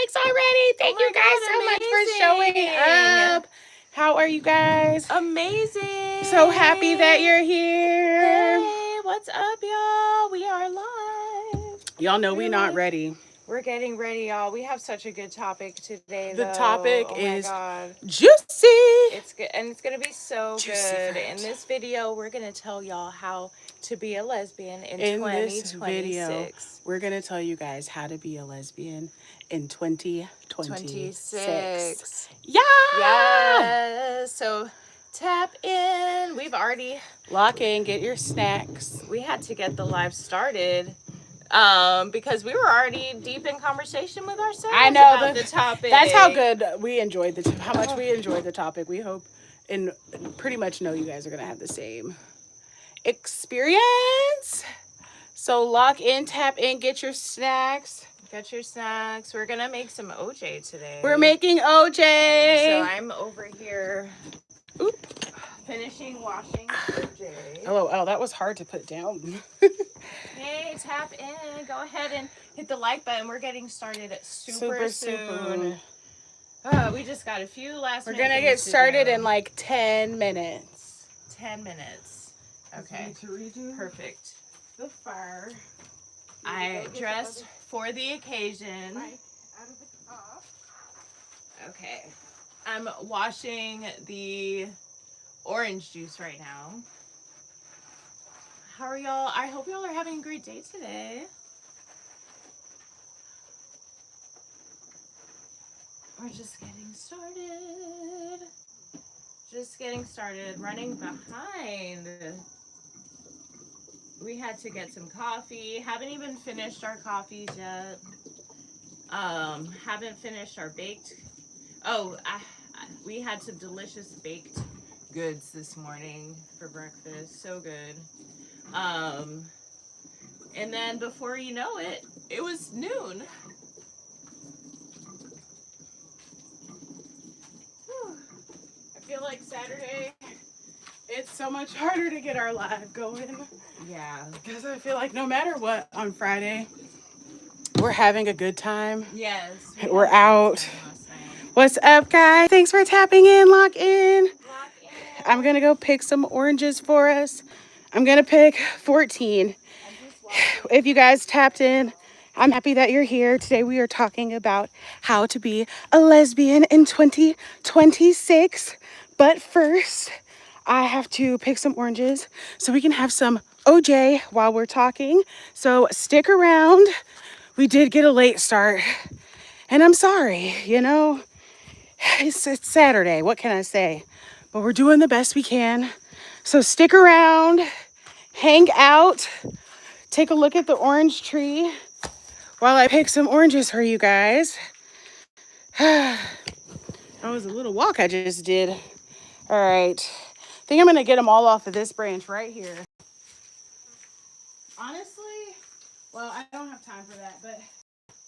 likes already. Thank you guys so much for showing up. How are you guys? Amazing. So happy that you're here. Hey, what's up, y'all? We are live. Y'all know we're not ready. We're getting ready, y'all. We have such a good topic today, The topic is juicy. juicy. It's good, and it's gonna be so Juicy good. fruit. In this video, we're gonna tell y'all how to be a lesbian in This 2026. video, we're going to tell you guys how to be a lesbian in 2026. Yeah! Yes. So tap in. We've already Lock in, get your snacks. we had to get the live started because we were already deep in conversation with ourselves. I know about the topic. That's how good we enjoyed how much we enjoyed the topic. We hope and pretty much know you guys are going to have the same experience. So lock in, tap in, get your snacks. Get your snacks. We're gonna make some OJ today. We're making OJ. So I'm over here finishing washing OJ. Oh, that was hard to put down. Hey, tap in. Go ahead and hit the like button. We're getting started super soon. We just got a few last We're minute gonna get started in like 10 minutes. 10 minutes. Okay. To redo Perfect. the fire. I dressed for the occasion. Out of the cup. Okay. I'm washing the orange juice right now. How are y'all? I hope y'all are having a great day today. We're just getting started. Just getting started. Running behind. We had to get some coffee. Haven't even finished our coffees yet. Haven't finished our baked. Oh, we had some delicious baked goods this morning for breakfast. So good. And then before you know it, it was noon. Whew. I feel like Saturday, it's so much harder to get our live going. Yeah. Because I feel like no matter what on Friday, we're having a good time. Yes. We're out. What's up, guys? Thanks for tapping in. Lock in. I'm going to go pick some oranges for us. I'm going to pick 14. If you guys tapped in, I'm happy that you're here. Today we are talking about how to be a lesbian in 2026. But first, I have to pick some oranges so we can have some OJ while we're talking. So stick around. We did get a late start. And I'm sorry, it's Saturday. What can I say? But we're doing the best we can. So stick around, hang out, take a look at the orange tree while I pick some oranges for you guys. That was a little walk I just did. All right. I think I'm going to get them all off of this branch right here. Honestly, well, I don't have time for that, but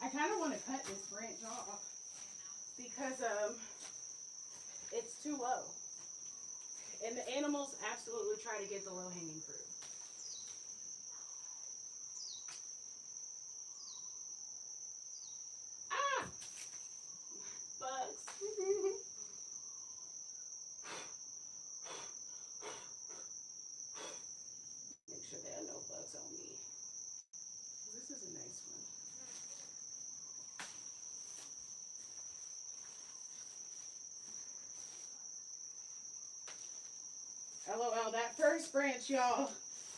I kind of want to cut this branch off because it's too low. And the animals absolutely try to get the low-hanging fruit. Ah! Bugs. Make sure there are no bugs on me. This is a nice one. LOL, that first branch, y'all,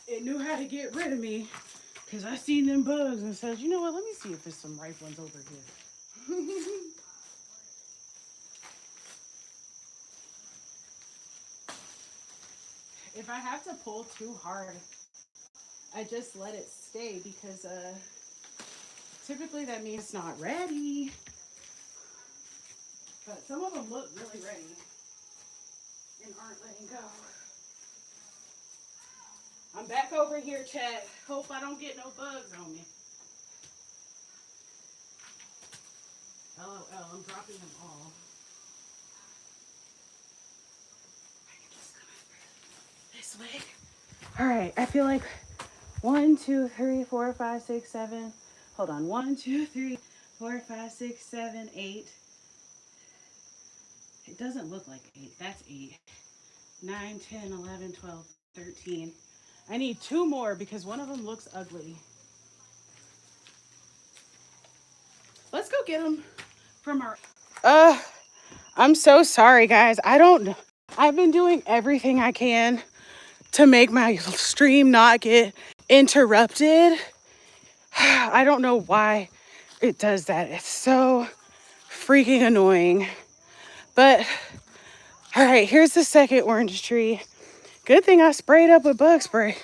it knew how to get rid of me because I seen them bugs and said, you know what, let me see if there's some ripe ones over here. If I have to pull too hard, I just let it stay because typically that means it's not ready. But some of them look really ready and aren't letting go. I'm back over here, chat. Hope I don't get no bugs on me. LOL, I'm dropping them all. I can just come over this way. All right, I feel like 1, 2, 3, 4, 5, 6, 7. Hold on. 1, 2, 3, 4, 5, 6, 7, 8. It doesn't look like 8. That's 8. 9, 10, 11, 12, 13. I need 2 more because one of them looks ugly. Let's go get them from our... I'm so sorry, guys. I don't know. I've been doing everything I can to make my stream not get interrupted. I don't know why it does that. It's so freaking annoying. But, all right, here's the second orange tree. Good thing I sprayed up with bug spray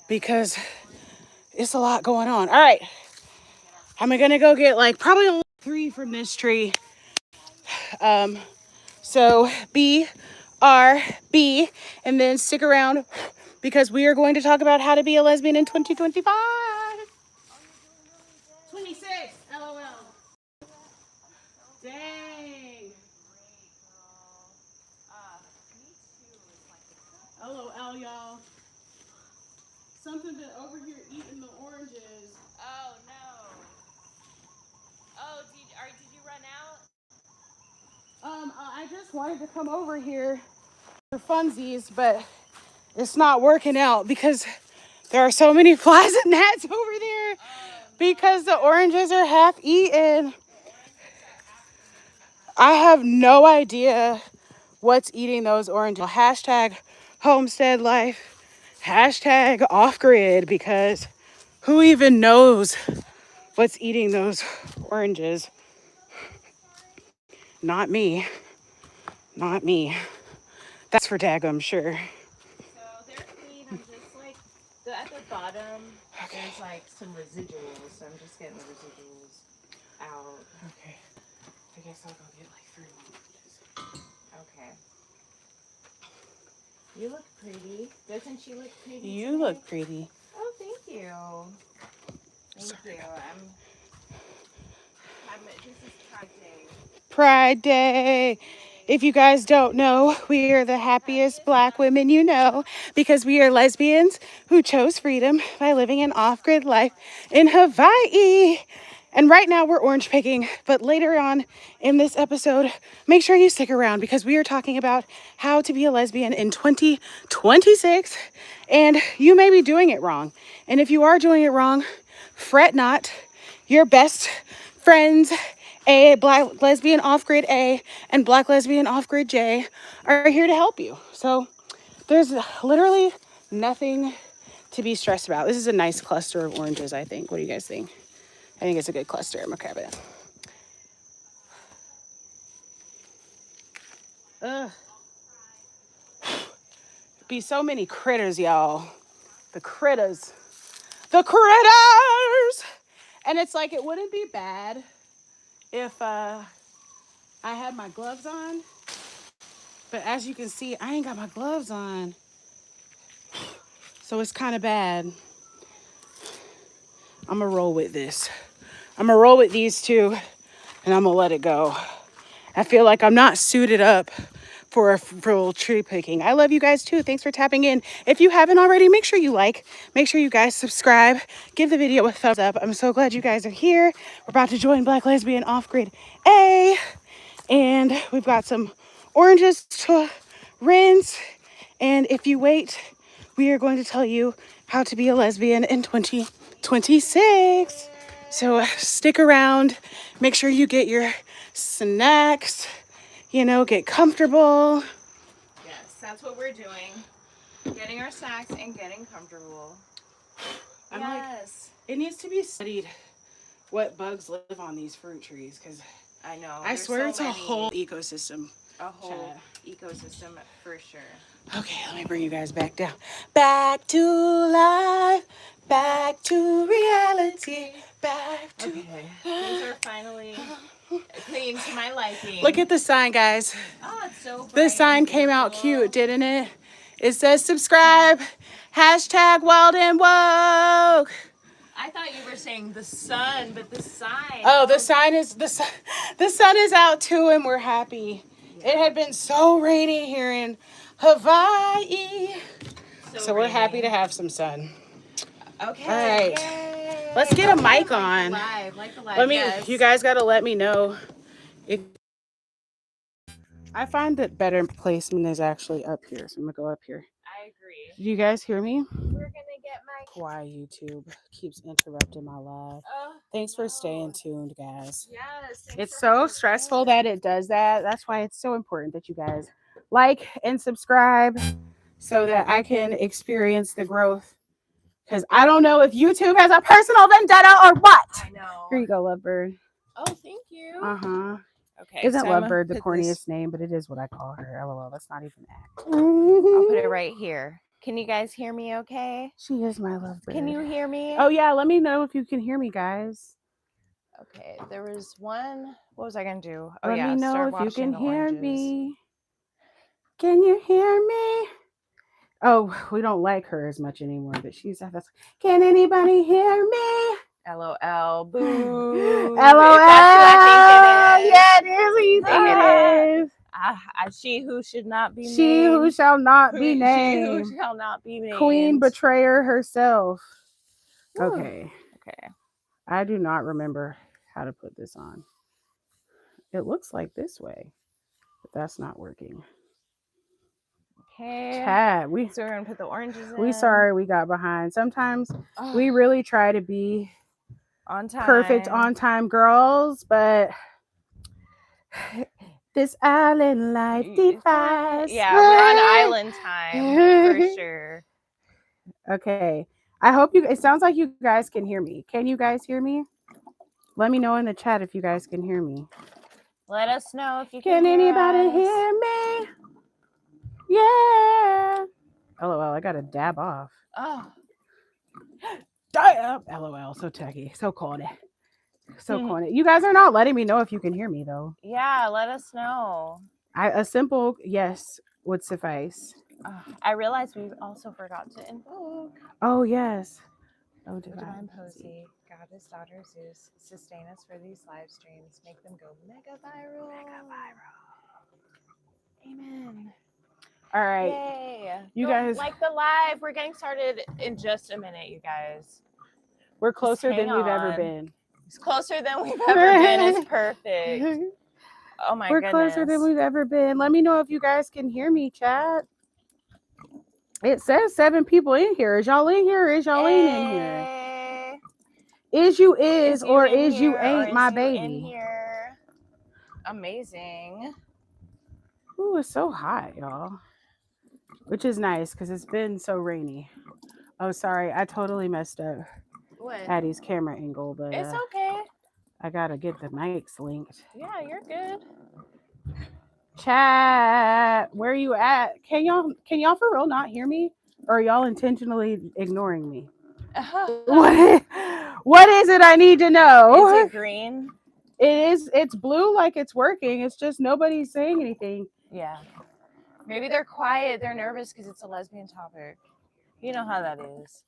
because it's a lot going on. All right, I'm gonna go get like probably only 3 from this tree. So BRB, and then stick around because we are going to talk about how to be a lesbian in 2025. 26, LOL. Dang. LOL, y'all. Something been over here eating the oranges. Oh no. Oh, did you run out? I just wanted to come over here for funsies, but it's not working out because there are so many flies and gnats over there because the oranges are half eaten. I have no idea what's eating those oranges. Hashtag homestead life, hashtag off grid, because who even knows what's eating those oranges? Not me. Not me. That's for daggum sure. So they're clean. I'm just like at the bottom. Okay. There's like some residuals, so I'm just getting the residuals out. Okay. I guess I'll go get like 3 more. Okay. You look pretty. Doesn't she look pretty? You today? look pretty. Oh, thank you. Thank you. This is Pride Day. Pride Day. If you guys don't know, we are the happiest black women you know because we are lesbians who chose freedom by living an off-grid life in Hawaii. And right now we're orange picking, but later on in this episode, make sure you stick around because we are talking about how to be a lesbian in 2026, and you may be doing it wrong. And if you are doing it wrong, fret not. Your best friends, a black lesbian off-grid A and black lesbian off-grid J, are here to help you. So there's literally nothing to be stressed about. This is a nice cluster of oranges, I think. What do you guys think? I think it's a good cluster. I'm gonna grab it. Ugh. Be so many critters, y'all. The critters. The critters! And it's like, it wouldn't be bad if I had my gloves on. But as you can see, I ain't got my gloves on. So it's kind of bad. I'm gonna roll with this. I'm gonna roll with these two and I'm gonna let it go. I feel like I'm not suited up for a full tree picking. I love you guys too. Thanks for tapping in. If you haven't already, make sure you like, make sure you guys subscribe, give the video a thumbs up. I'm so glad you guys are here. We're about to join Black Lesbian Off-Grid A, and we've got some oranges to rinse. And if you wait, we are going to tell you how to be a lesbian in 2026. So stick around, make sure you get your snacks, you know, get comfortable. Yes, that's what we're doing. Getting our snacks and getting comfortable. I'm yes. Like, it needs to be studied what bugs live on these fruit trees, because I know. I swear it's a whole ecosystem. A whole ecosystem for sure. Okay, let me bring you guys back down. Back to life, back to reality, back to... Okay, these are finally clean to my liking. Look at the sign, guys. Oh, it's so bright. The sign came out cute, didn't it? It says subscribe, hashtag wild and woke. I thought you were saying the sun, but the sign. Oh, the sun is out too, and we're happy. Yeah. It had been so rainy here in Hawaii. So we're happy to have some sun. Okay. All right. Yay. Let's get a mic on. Like the live. Let me. Yes. You guys got to let me know. I find that better placement is actually up here, so I'm gonna go up here. I agree. Do you guys hear me? We're gonna get my. Why YouTube keeps interrupting my live? Thanks for staying tuned, guys. Yes. It's so stressful that it does that. That's why it's so important that you guys like and subscribe so that I can experience the growth. Because I don't know if YouTube has a personal vendetta or what. I know. Here you go, Lovebird. Oh, thank you. Uh-huh. Okay. Isn't so Lovebird the corniest name, but it is what I call her. LOL. That's not even act. I'll put it right here. Can you guys hear me okay? She is my Lovebird. Can you hear me? Oh, yeah. Let me know if you can hear me, guys. Okay. There was one. What was I going to do? Oh, Let yeah. me know start if you washing can the hear oranges. me. Can you hear me? Oh, we don't like her as much anymore, but she's that's. Can anybody hear me? LOL. Boo. LOL. If that's who I think it is. Yeah, it is who you think it is. She who should not be She named. who shall not be She named. who shall not be named. Queen betrayer herself. Woo. Okay. Okay. I do not remember how to put this on. It looks like this way, but that's not working. Okay. Chat. So we're gonna put the oranges in. We sorry we got behind. Sometimes we really try to be on time, perfect on time girls, but this island life defies. Yeah, we're on island time for sure. Okay. I hope you. It sounds like you guys can hear me. Can you guys hear me? Let me know in the chat if you guys can hear me. Let us know if you can Can hear anybody us. hear me? Yeah. LOL. I gotta dab off. Oh. Dab. LOL. So tacky. So corny. So corny. You guys are not letting me know if you can hear me though. Yeah, let us know. A simple yes would suffice. I realized we also forgot to invoke. Oh yes. Oh, Divine Posey, Goddess Daughter Zeus, sustain us for these live streams. Make them go mega viral. Amen. All right. Yay. You go guys like the live. We're getting started in just a minute, you guys. We're closer than we've ever been. It's closer than we've ever been. It's perfect. Oh my goodness. We're closer than we've ever been. Let me know if you guys can hear me, chat. It says 7 people in here. Is y'all in here or is y'all ain't in here? Is you is or is you ain't my baby? In here. Amazing. Ooh, it's so hot, y'all. Which is nice because it's been so rainy. Oh, sorry. I totally messed up Addie's camera angle, but it's okay. I gotta get the mics linked. Yeah, you're good. Chat, where you at? Can y'all for real not hear me? Or are y'all intentionally ignoring me? What is it I need to know? Is it green? It's blue like it's working. It's just nobody's saying anything. Yeah. Maybe they're quiet. They're nervous because it's a lesbian topic. You know how that is.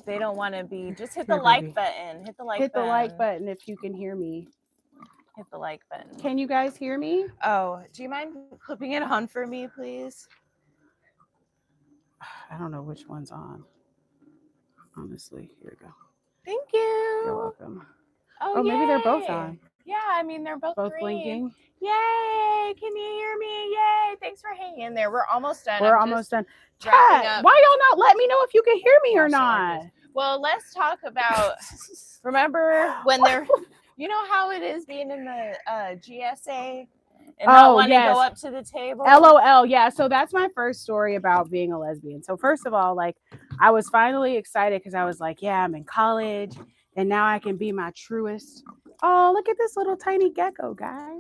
They don't want to be. Just hit the like button. Hit the like button. Hit the like button if you can hear me. Hit the like button. Can you guys hear me? Oh, do you mind clipping it on for me, please? I don't know which one's on. Honestly, here we go. Thank you. You're welcome. Oh, maybe they're both on. Yeah, I mean they're both green. Blinking. Yay! Can you hear me? Yay! Thanks for hanging in there. We're almost done. We're almost done. Chat, why y'all not let me know if you can hear me or not? Well, let's talk about. Remember when they're. You know how it is being in the GSA and not wanting to go up to the table? LOL. Yeah. So that's my first story about being a lesbian. So first of all, like I was finally excited because I was like, yeah, I'm in college and now I can be my truest. Oh, look at this little tiny gecko, guys.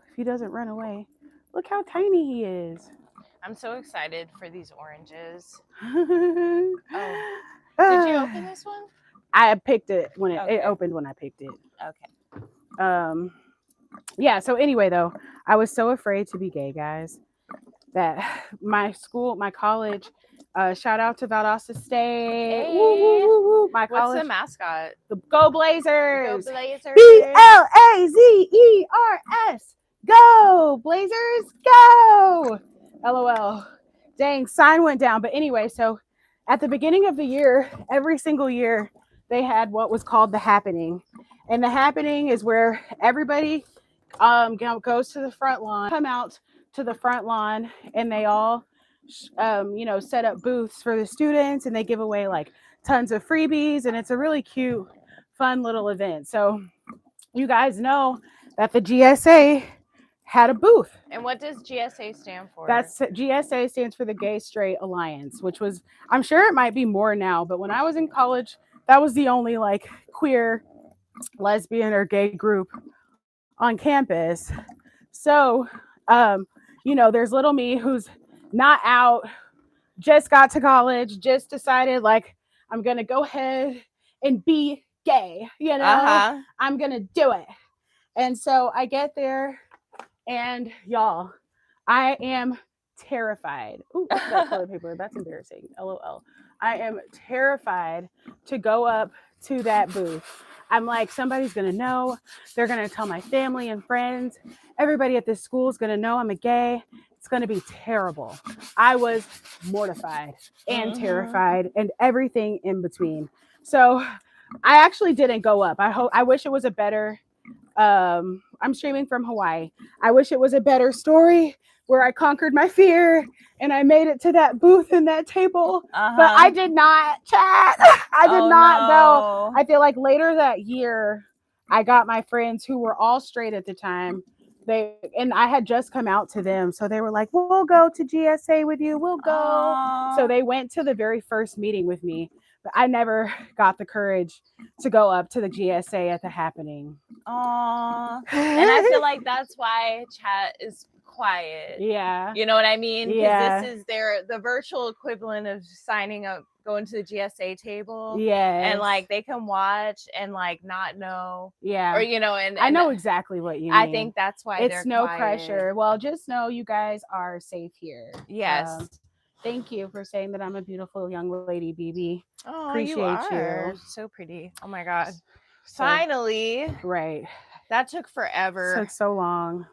If he doesn't run away. Look how tiny he is. I'm so excited for these oranges. Did you open this one? I picked it when it opened when I picked it. Okay. Yeah, so anyway though, I was so afraid to be gay, guys, that my college, shout out to Valdosta State. Hey. Woo, woo, woo, woo. My college. What's the mascot? Go Blazers. Go Blazers. BLAZERS. Go Blazers. Go. LOL. Dang, sign went down. But anyway, so at the beginning of the year, every single year, they had what was called the happening. And the happening is where everybody goes to the front lawn, come out to the front lawn, and they all, set up booths for the students, and they give away like tons of freebies, and it's a really cute, fun little event. So you guys know that the GSA had a booth. And what does GSA stand for? That's GSA stands for the Gay Straight Alliance, which was, I'm sure it might be more now, but when I was in college, that was the only like queer, lesbian, or gay group on campus. So, there's little me who's not out, just got to college, just decided like I'm gonna go ahead and be gay. I'm gonna do it. And so I get there, and y'all, I am terrified. Ooh, what's that toilet paper? That's embarrassing. LOL. I am terrified to go up to that booth. I'm like, somebody's going to know. They're going to tell my family and friends. Everybody at this school is going to know I'm a gay. It's going to be terrible. I was mortified and terrified and everything in between. So I actually didn't go up. I wish it was a better I'm streaming from Hawaii. I wish it was a better story where I conquered my fear and I made it to that booth and that table. But I did not, chat. I did not go. I feel like later that year, I got my friends who were all straight at the time. And I had just come out to them. So they were like, we'll go to GSA with you. We'll go. So they went to the very first meeting with me. But I never got the courage to go up to the GSA at the happening. Aww. And I feel like that's why chat is quiet. Yeah. You know what I mean? Because Yeah. this is the virtual equivalent of signing up, going to the GSA table. Yeah. And like they can watch and like not know. Yeah. Or and I know exactly what you mean. I think that's why it's no quiet. Pressure. Well, just know you guys are safe here. Yes. Thank you for saying that I'm a beautiful young lady, BB. Oh, appreciate you. So pretty. Oh my God. So, finally. Right. That took forever. Took so long.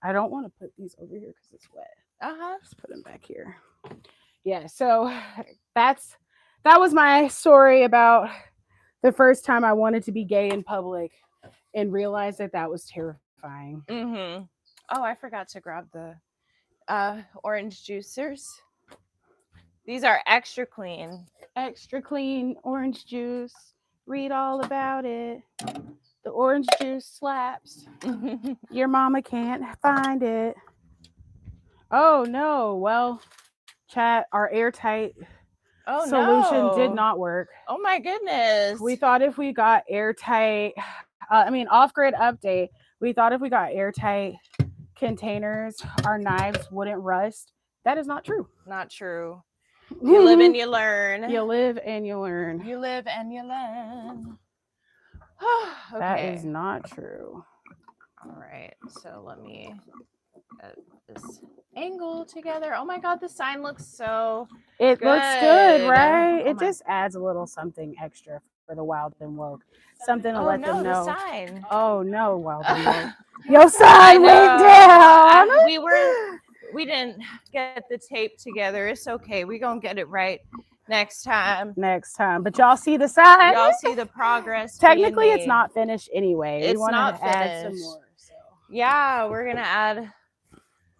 I don't want to put these over here because it's wet. Just put them back here. Yeah. So that was my story about the first time I wanted to be gay in public and realized that was terrifying. Mm-hmm. Oh, I forgot to grab the orange juicers. These are extra clean. Extra clean orange juice. Read all about it. The orange juice slaps. Your mama can't find it. Oh no. Well, chat, our airtight solution did not work. Oh my goodness. We thought if we got airtight, off-grid update, we thought if we got airtight containers, our knives wouldn't rust. That is not true. Not true. You live and you learn. You live and you learn. You live and you learn. Okay. That is not true. All right. So let me get this angle together. Oh my God, the sign looks so It looks good, right? It just adds a little something extra for the wild and woke. Something to let them know. The sign. Oh no, wild and woke. Your sign went down. We didn't get the tape together. It's okay. We're gonna get it right next time. But y'all see the sign? Y'all see the progress. Technically, it's not finished anyway. It's not finished. Add some more. So. Yeah, we're gonna add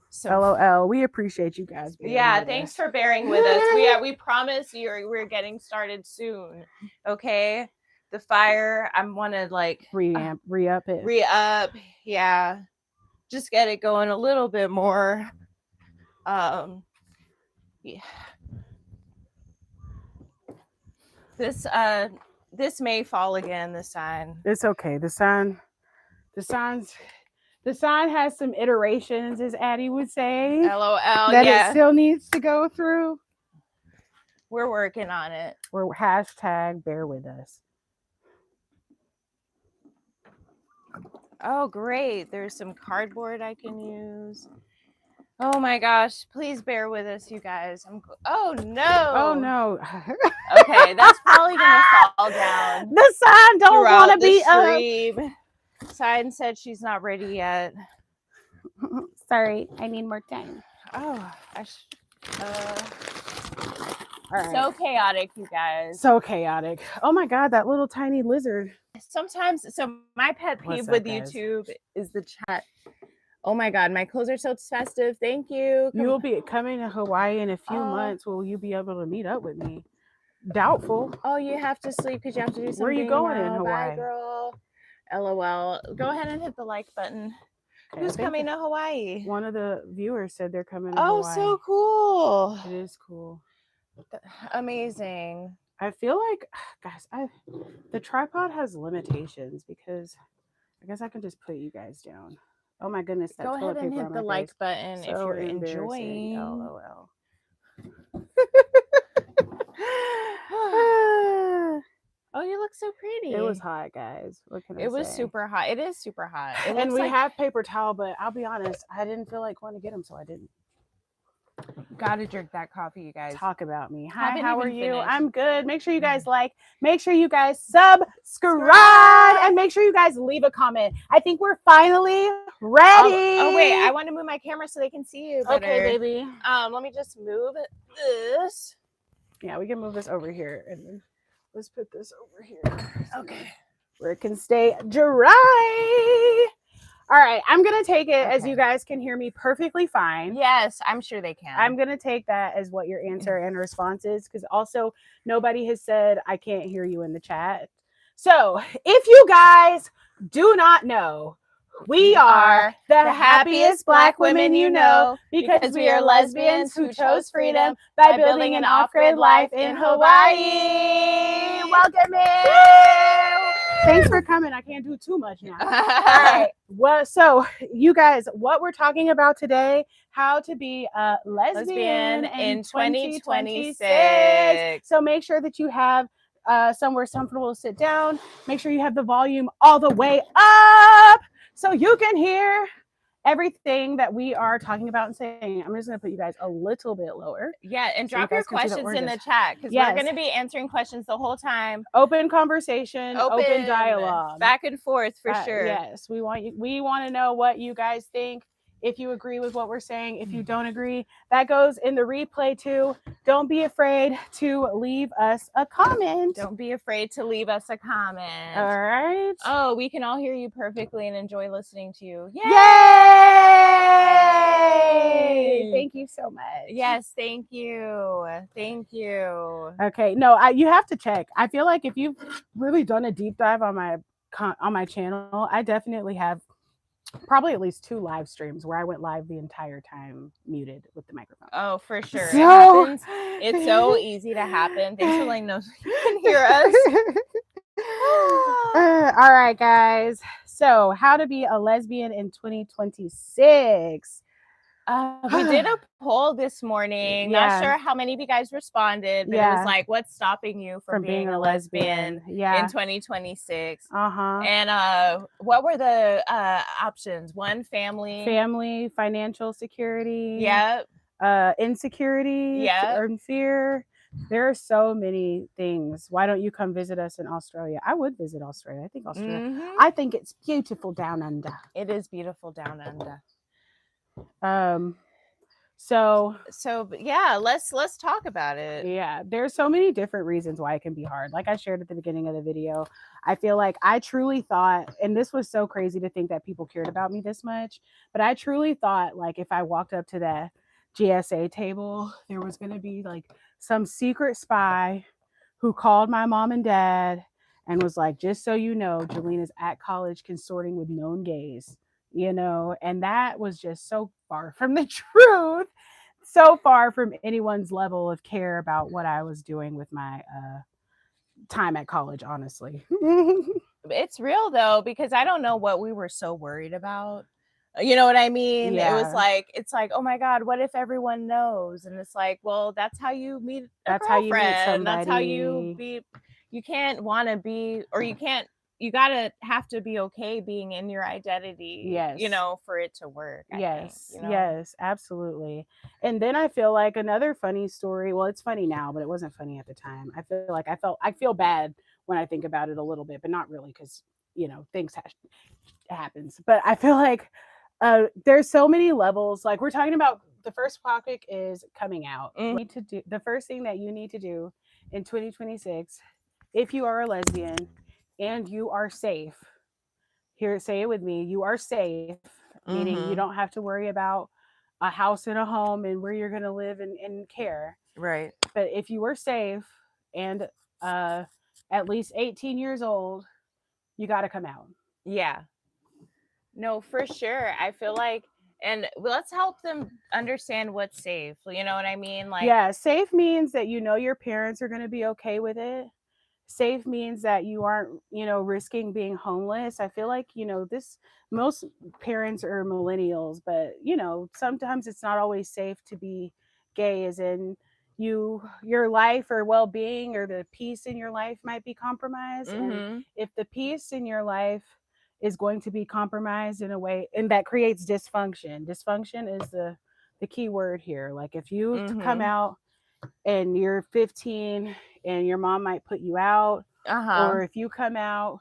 some. LOL. We appreciate you guys. Thanks for bearing with us. We promise we're getting started soon. Okay. The fire, I want to like re-up it. Re-up. Yeah. Just get it going a little bit more. Yeah. This may fall again, the sign. It's okay. The sign has some iterations, as Addie would say. LOL. That it still needs to go through. We're working on it. We're hashtag bear with us. Oh, great. There's some cardboard I can use. Oh my gosh. Please bear with us, you guys. Oh no. Oh no. Okay, that's probably gonna fall down. The sign don't want to be up. Sign said she's not ready yet. Sorry, I need more time. Oh, All right. So chaotic, you guys. So chaotic. Oh my God, that little tiny lizard. Sometimes, so my pet What's peeve up, with guys? YouTube is the chat. Oh my God, my clothes are so festive. Thank you. You will be coming to Hawaii in a few months. Will you be able to meet up with me? Doubtful. Oh, you have to sleep because you have to do something. Where are you going tomorrow. in Hawaii? Bye, girl. LOL. Go ahead and hit the like button. Okay, Who's coming to Hawaii? One of the viewers said they're coming to Oh, Hawaii. so cool. It is cool. Amazing. I feel like, guys, the tripod has limitations because I guess I can just put you guys down. Oh my goodness, that Go toilet ahead and paper hit on the my like face. button So if you're embarrassing. enjoying. LOL. Oh, you look so pretty. It was hot, guys. What can I say? It was super hot. It is super hot. It And we like... have paper towel, but I'll be honest, I didn't feel like going to get them, so I didn't. Gotta drink that coffee, you guys. Talk about me. Hi, Haven't how are even you? finished. I'm good. Make sure you guys like, make sure you guys subscribe, and make sure you guys leave a comment. I think we're finally ready. Oh wait, I want to move my camera so they can see you better. Okay, baby. Let me just move this. Yeah, we can move this over here, and then let's put this over here. Okay. Where it can stay dry. All right, I'm going to take it as you guys can hear me perfectly fine. Yes, I'm sure they can. I'm going to take that as what your answer and response is, because also nobody has said I can't hear you in the chat. So if you guys do not know, we are the happiest Black women you know, because we are lesbians who chose freedom by building an off-grid life in Hawaii. Welcome in. Thanks for coming. I can't do too much now. All right. Well, so you guys, what we're talking about today, how to be a lesbian in 2026. So make sure that you have somewhere comfortable to sit down. Make sure you have the volume all the way up so you can hear everything that we are talking about and saying. I'm just going to put you guys a little bit lower. Yeah, and drop your questions in the chat because we're going to be answering questions the whole time. Open conversation, open dialogue, back and forth for sure. Yes, we want to know what you guys think. If you agree with what we're saying, if you don't agree, that goes in the replay too. Don't be afraid to leave us a comment. Don't be afraid to leave us a comment. All right. Oh, we can all hear you perfectly and enjoy listening to you. Yay! Thank you so much. Yes, thank you. Thank you. Okay, no, you have to check. I feel like if you've really done a deep dive on my channel, I definitely have probably at least 2 live streams where I went live the entire time muted with the microphone. Oh, for sure. It happens. It's so easy to happen. Thanks for letting us you can hear us. All right, guys. So, how to be a lesbian in 2026. We did a poll this morning. Not sure how many of you guys responded, but it was like, what's stopping you from being a lesbian in 2026? And what were the options? One, family, financial security, insecurity, or fear. There are so many things. Why don't you come visit us in Australia? I would visit Australia. I think Australia. I think it's beautiful down under. It is beautiful down under. So yeah, let's talk about it. Yeah, there's so many different reasons why it can be hard. Like I shared at the beginning of the video, I feel like I truly thought, and this was so crazy to think that people cared about me this much, but I truly thought like if I walked up to the GSA table, there was going to be like some secret spy who called my mom and dad and was like, just so you know, Jalena's at college consorting with known gays. You know, and that was just so far from the truth, so far from anyone's level of care about what I was doing with my time at college, honestly. It's real though, because I don't know what we were so worried about. You know what I mean? Yeah. It's like, oh my God, what if everyone knows? And it's like, well, that's how you meet a girlfriend. How you meet somebody. That's how you be. You can't want to be, or you can't. You gotta have to be okay being in your identity, you know, for it to work. I think, you know? Yes, absolutely. And then I feel like another funny story. Well, it's funny now, but it wasn't funny at the time. I feel like I feel bad when I think about it a little bit, but not really, because you know things happens. But I feel like there's so many levels. Like we're talking about the first topic is coming out. Need to do the first thing that you need to do in 2026, if you are a lesbian and you are safe. Here, say it with me. You are safe, meaning you don't have to worry about a house and a home and where you're going to live and care. Right. But if you are safe and uh, at least 18 years old, you got to come out. Yeah. No, for sure. I feel like, and let's help them understand what's safe. You know what I mean? Like, yeah, safe means that you know your parents are going to be okay with it. Safe means that you aren't, risking being homeless. I feel like, this most parents are millennials, but sometimes it's not always safe to be gay, as in your life or well-being or the peace in your life might be compromised. And if the peace in your life is going to be compromised in a way, and that creates dysfunction is the key word here. Like if you come out and you're 15 and your mom might put you out, or if you come out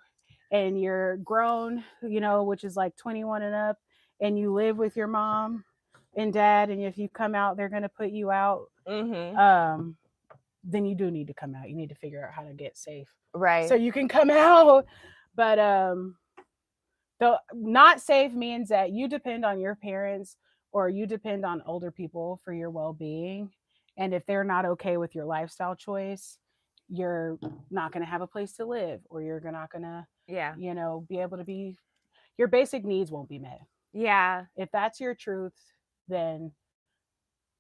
and you're grown, which is like 21 and up, and you live with your mom and dad, and if you come out they're going to put you out, then you do need to come out. You need to figure out how to get safe, right, so you can come out. But the not safe means that you depend on your parents or you depend on older people for your well-being. And if they're not okay with your lifestyle choice, you're not going to have a place to live, or you're not going to, be able to be, your basic needs won't be met. Yeah. If that's your truth, then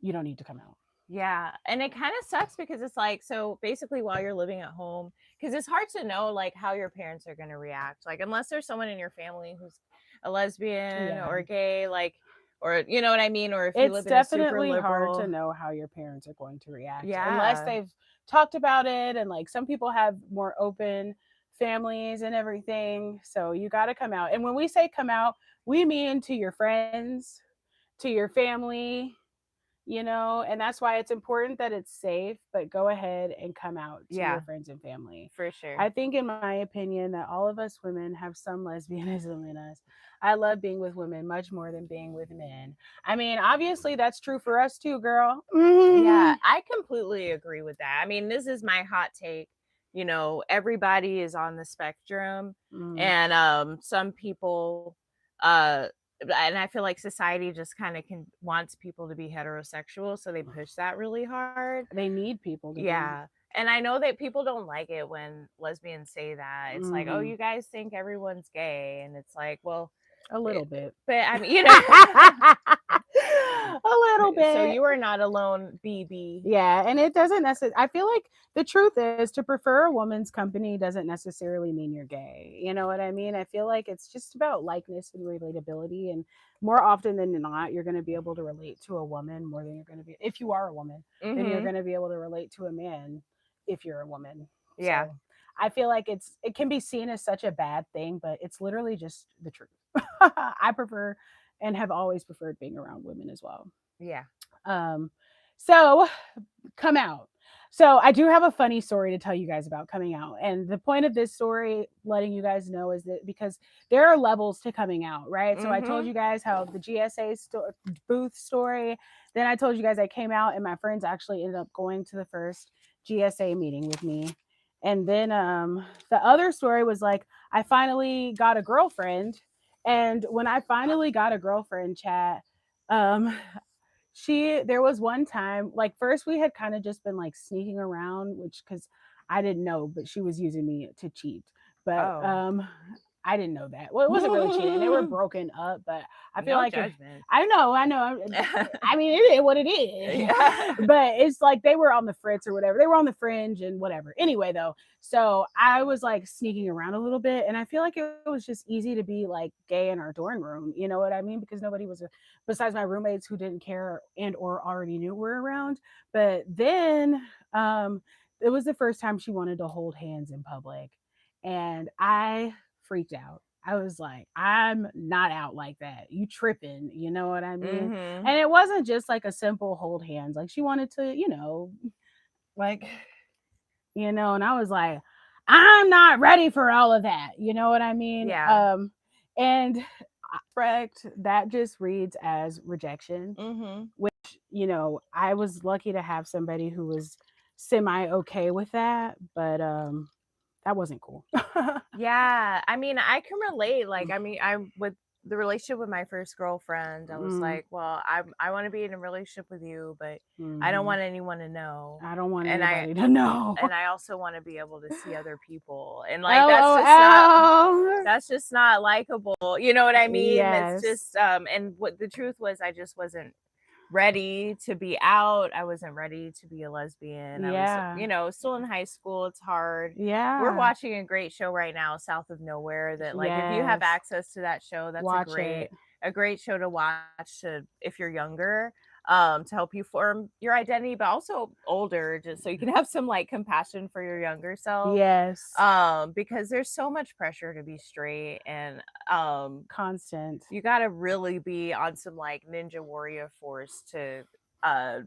you don't need to come out. Yeah. And it kind of sucks because it's like, so basically while you're living at home, because it's hard to know like how your parents are going to react. Like, unless there's someone in your family who's a lesbian or gay, like, or you know what I mean? Or if you live in a super liberal. It's definitely hard to know how your parents are going to react. Yeah. Unless they've talked about it. And like some people have more open families and everything. So you got to come out. And when we say come out, we mean to your friends, to your family, and that's why it's important that it's safe. But go ahead and come out to your friends and family. For sure. I think, in my opinion, that all of us women have some lesbianism in us. I love being with women much more than being with men. I mean, obviously that's true for us too, girl. Yeah, I completely agree with that. I mean, this is my hot take. Everybody is on the spectrum, and some people and I feel like society just kind of wants people to be heterosexual, so they push that really hard. They need people to be. And I know that people don't like it when lesbians say that. It's like, oh, you guys think everyone's gay, and it's like, well, a little bit. But I mean, a little bit. So you are not alone, BB. Yeah, and it doesn't necessarily. I feel like the truth is, to prefer a woman's company doesn't necessarily mean you're gay. You know what I mean? I feel like it's just about likeness and relatability, and more often than not, you're going to be able to relate to a woman more than you're going to be, if you are a woman, then you're going to be able to relate to a man if you're a woman. Yeah. So I feel like it can be seen as such a bad thing, but it's literally just the truth. I prefer and have always preferred being around women as well. Yeah. So come out. So I do have a funny story to tell you guys about coming out. And the point of this story, letting you guys know, is that because there are levels to coming out, right? So I told you guys how the GSA booth story. Then I told you guys I came out and my friends actually ended up going to the first GSA meeting with me. And then the other story was like, I finally got a girlfriend. And when I finally got a girlfriend, chat, there was one time, like, first we had kind of just been like sneaking around, which, because I didn't know, but she was using me to cheat. But I didn't know that. Well, it wasn't really cheating. They were broken up, but I feel like I know. I mean, it is what it is. Yeah. But it's like they were on the fritz or whatever. They were on the fringe and whatever. Anyway, though, so I was like sneaking around a little bit, and I feel like it was just easy to be like gay in our dorm room. You know what I mean? Because nobody was, besides my roommates who didn't care and or already knew we're around. But then it was the first time she wanted to hold hands in public, and I freaked out. I was like, I'm not out like that. You tripping, you know what I mean? And it wasn't just like a simple hold hands. Like she wanted to, and I was like, I'm not ready for all of that. You know what I mean? Yeah. And that just reads as rejection, which I was lucky to have somebody who was semi okay with that, but that wasn't cool. Yeah, I mean, I can relate. Like, I mean, I'm with the relationship with my first girlfriend. I was like, well, I want to be in a relationship with you, but I don't want anyone to know. I don't want And anybody to know. and I also want to be able to see other people. And like LOL. that's just not likable. You know what I mean? Yes. It's just and what the truth was, I just wasn't ready to be out. I wasn't ready to be a lesbian. Yeah. I was, still in high school. It's hard. Yeah. We're watching a great show right now, South of Nowhere, that like if you have access to that show, that's a great show to watch if you're younger. To help you form your identity, but also older, just so you can have some like compassion for your younger self. Yes. Because there's so much pressure to be straight and constant. You got to really be on some like ninja warrior force to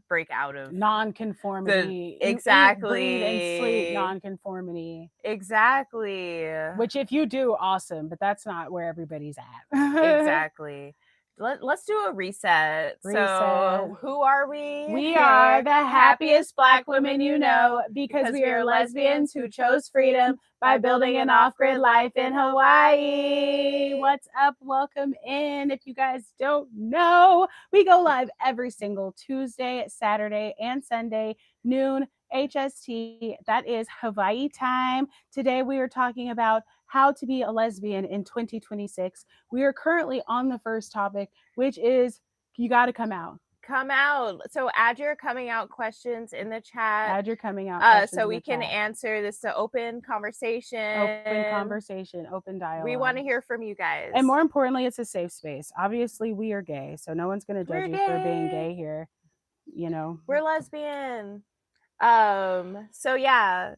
break out of non-conformity. Exactly. You eat, breathe, and sleep non-conformity. Exactly. Which if you do, awesome, but that's not where everybody's at. Exactly. Let's do a reset. So, who are we? We are the happiest Black women you know because we are lesbians who chose freedom by building an off-grid life in Hawaii. What's up? Welcome in. If you guys don't know, we go live every single Tuesday, Saturday, and Sunday, noon HST. That is Hawaii time. Today we are talking about how to be a lesbian in 2026. We are currently on the first topic, which is you got to come out. Come out. So add your coming out questions in the chat. Add your coming out questions so we can answer this. To open conversation. Open dialogue. We want to hear from you guys. And more importantly, it's a safe space. Obviously, we are gay, so no one's going to judge you for being gay here. We're lesbian. So yeah.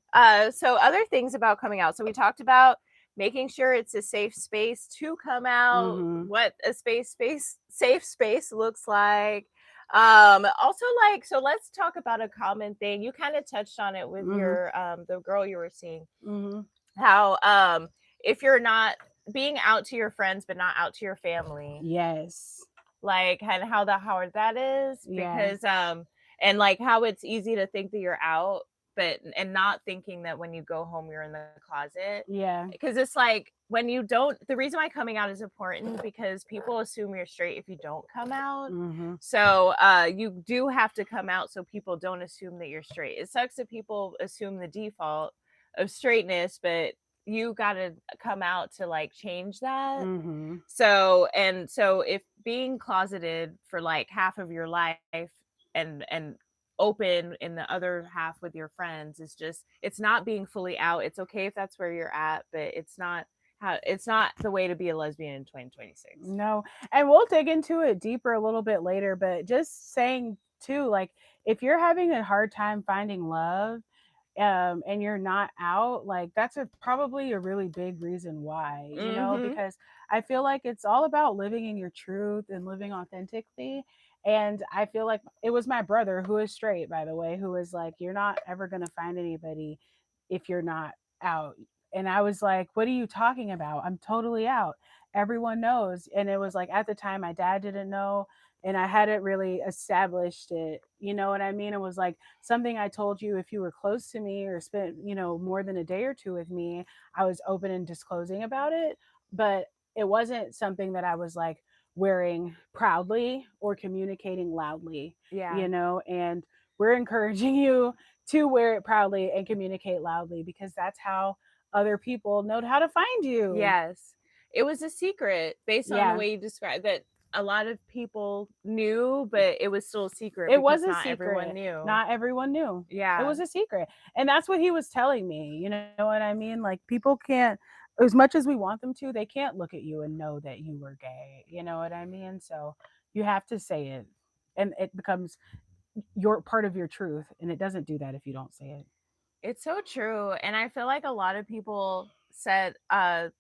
So other things about coming out. So we talked about making sure it's a safe space to come out, what a safe space looks like. Also, like, so let's talk about a common thing. You kind of touched on it with your the girl you were seeing. How if you're not being out to your friends but not out to your family. Yes. Like, and how hard that is. Because and like how it's easy to think that you're out, but and not thinking that when you go home you're in the closet. Yeah. Because it's like when you don't, the reason why coming out is important because people assume you're straight if you don't come out. So you do have to come out so people don't assume that you're straight. It sucks that people assume the default of straightness, but you got to come out to like change that. So if being closeted for like half of your life and open in the other half with your friends is just, it's not being fully out. It's okay if that's where you're at, but it's not the way to be a lesbian in 2026. No. And we'll dig into it deeper a little bit later, but just saying too, like if you're having a hard time finding love and you're not out, like that's probably a really big reason why, because I feel like it's all about living in your truth and living authentically. And I feel like it was my brother, who is straight, by the way, who was like, you're not ever going to find anybody if you're not out. And I was like, what are you talking about? I'm totally out. Everyone knows. And it was like, at the time, my dad didn't know. And I hadn't really established it. You know what I mean? It was like something I told you if you were close to me or spent, more than a day or two with me, I was open and disclosing about it. But it wasn't something that I was like wearing proudly or communicating loudly. Yeah. And we're encouraging you to wear it proudly and communicate loudly because that's how other people know how to find you. Yes. It was a secret based on the way you described that. A lot of people knew, but it was still a secret. It was a not secret. Everyone knew. Not everyone knew. Yeah. It was a secret. And that's what he was telling me. You know what I mean? Like people can't, as much as we want them to, they can't look at you and know that you were gay. You know what I mean? So you have to say it. And it becomes your part of your truth. And it doesn't do that if you don't say it. It's so true. And I feel like a lot of people said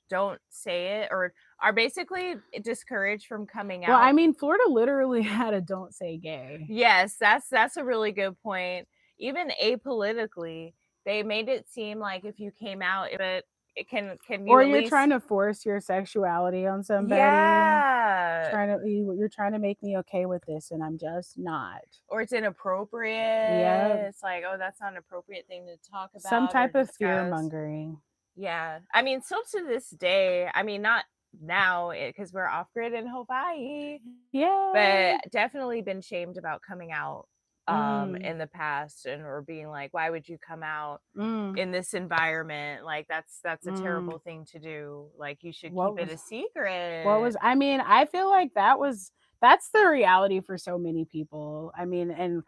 don't say it or are basically discouraged from coming out. Well, I mean, Florida literally had a don't say gay. Yes, that's a really good point. Even apolitically, they made it seem like if you came out, but can you or at you're least trying to force your sexuality on somebody. You're trying to make me okay with this, and I'm just not. Or it's inappropriate. Yeah, It's like, oh, that's not an appropriate thing to talk about. Some type of discuss. fear mongering. Yeah, I mean, still to this day. I mean, not now because we're off grid in Hawaii. Yeah, but definitely been shamed about coming out in the past, and or being like, why would you come out in this environment? Like that's a terrible thing to do. Like you should keep it a secret. I mean, I feel like that's the reality for so many people. I mean, and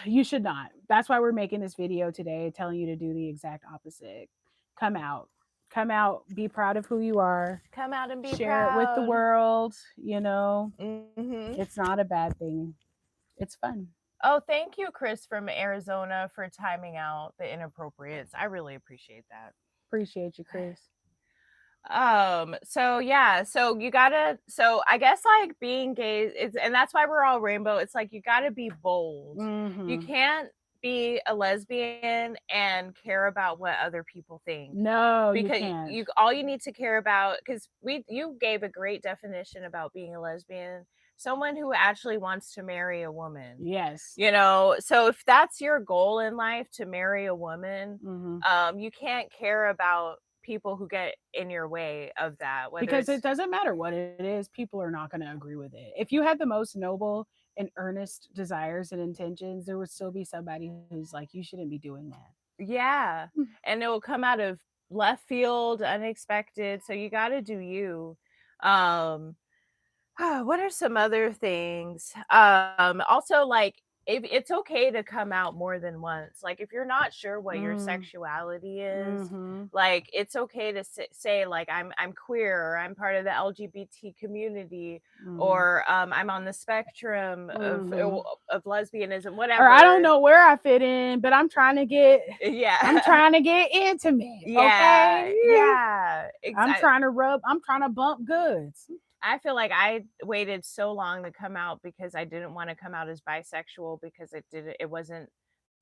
you should not. That's why we're making this video today, telling you to do the exact opposite. Come out. Come out, be proud of who you are. Come out and be share proud. it with the world, you know. It's not a bad thing. It's fun. Oh, thank you, Chris from Arizona, for timing out the inappropriates. I really appreciate that. Appreciate you, Chris. So yeah, so you gotta, so I guess like being gay is, and that's why we're all rainbow. It's like you gotta be bold. You can't be a lesbian and care about what other people think. No, because you can't. All you need to care about, because you gave a great definition about being a lesbian, someone who actually wants to marry a woman. Yes. You know, so if that's your goal in life, to marry a woman, you can't care about people who get in your way of that, because it doesn't matter what it is, people are not going to agree with it. If you had the most noble and earnest desires and intentions, there would still be somebody who's like, you shouldn't be doing that. Yeah. And it will come out of left field, unexpected, so you got to do you. What are some other things? Also, like, if it's okay to come out more than once. Like, if you're not sure what your sexuality is, like, it's okay to say like, I'm queer, or I'm part of the LGBT community, or I'm on the spectrum of lesbianism, whatever. Or I don't know where I fit in, but I'm trying to get I'm trying to get intimate. Okay. Yeah. Exactly. I'm trying to bump goods. I feel like I waited so long to come out because I didn't want to come out as bisexual, because it wasn't,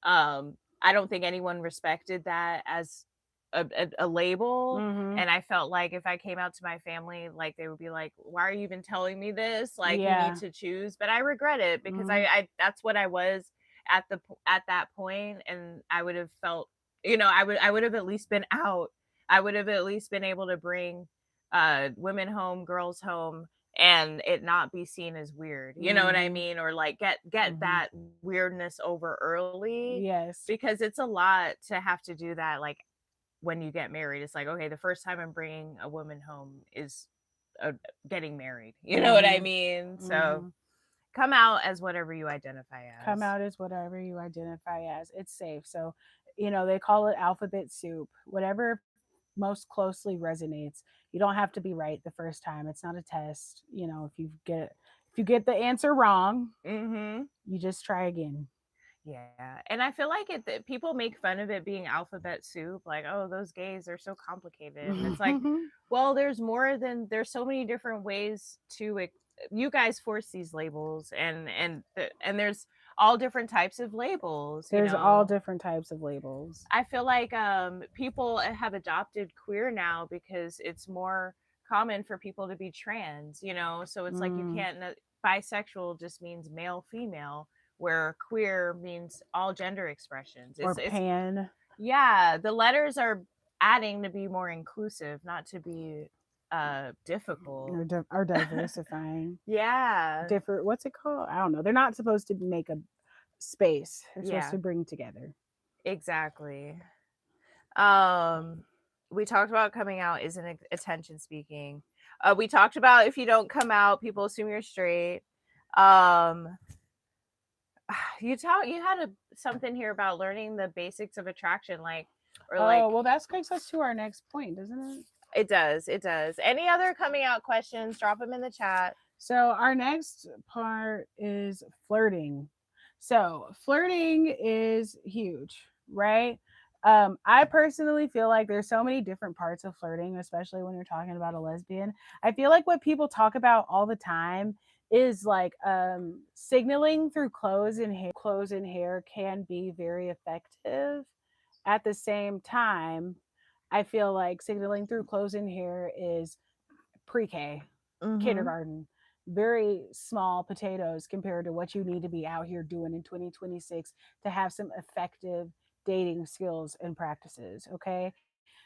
I don't think anyone respected that as a label. And I felt like if I came out to my family, like they would be like, why are you even telling me this? Like, you need to choose. But I regret it, because I that's what I was at that point, and I would have felt, I would have at least been out. I would have at least been able to bring women home, girls home, and it not be seen as weird. You know what I mean? Or like get that weirdness over early. Yes. Because it's a lot to have to do that. Like when you get married, it's like, okay, the first time I'm bringing a woman home is getting married. You know what I mean? So come out as whatever you identify as. Come out as whatever you identify as. It's safe. So, they call it alphabet soup. Whatever most closely resonates. You don't have to be right the first time. It's not a test. If you get the answer wrong, you just try again. Yeah, and I feel like people make fun of it being alphabet soup, like, oh, those gays are so complicated. And it's like, well, there's so many different ways to you guys force these labels, and there's all different types of labels. There's all different types of labels. I feel like people have adopted queer now because it's more common for people to be trans, so it's like you can't, bisexual just means male, female, where queer means all gender expressions. Or pan. Yeah, the letters are adding to be more inclusive, not to be difficult. Or diversifying. Yeah. Different, what's it called? I don't know. They're not supposed to make a space. They're supposed to bring together. Exactly. We talked about coming out isn't attention speaking. We talked about if you don't come out, people assume you're straight. You had something here about learning the basics of attraction, well, that takes us to our next point, doesn't it? It does. Any other coming out questions, drop them in the chat. So our next part is flirting. So flirting is huge, right? I personally feel like there's so many different parts of flirting, especially when you're talking about a lesbian. I feel like what people talk about all the time is like signaling through clothes and hair can be very effective. At the same time, I feel like signaling through clothes and hair is pre-K, kindergarten, very small potatoes compared to what you need to be out here doing in 2026 to have some effective dating skills and practices. Okay.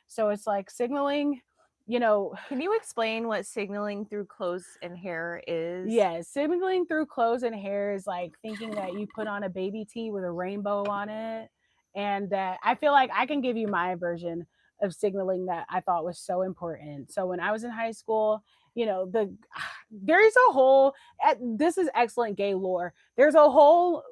So it's like signaling, Can you explain what signaling through clothes and hair is? Yes, signaling through clothes and hair is like thinking that you put on a baby tee with a rainbow on it. And that I feel like I can give you my version of signaling that I thought was so important. So when I was in high school, there's a whole, this is excellent gay lore. There's a whole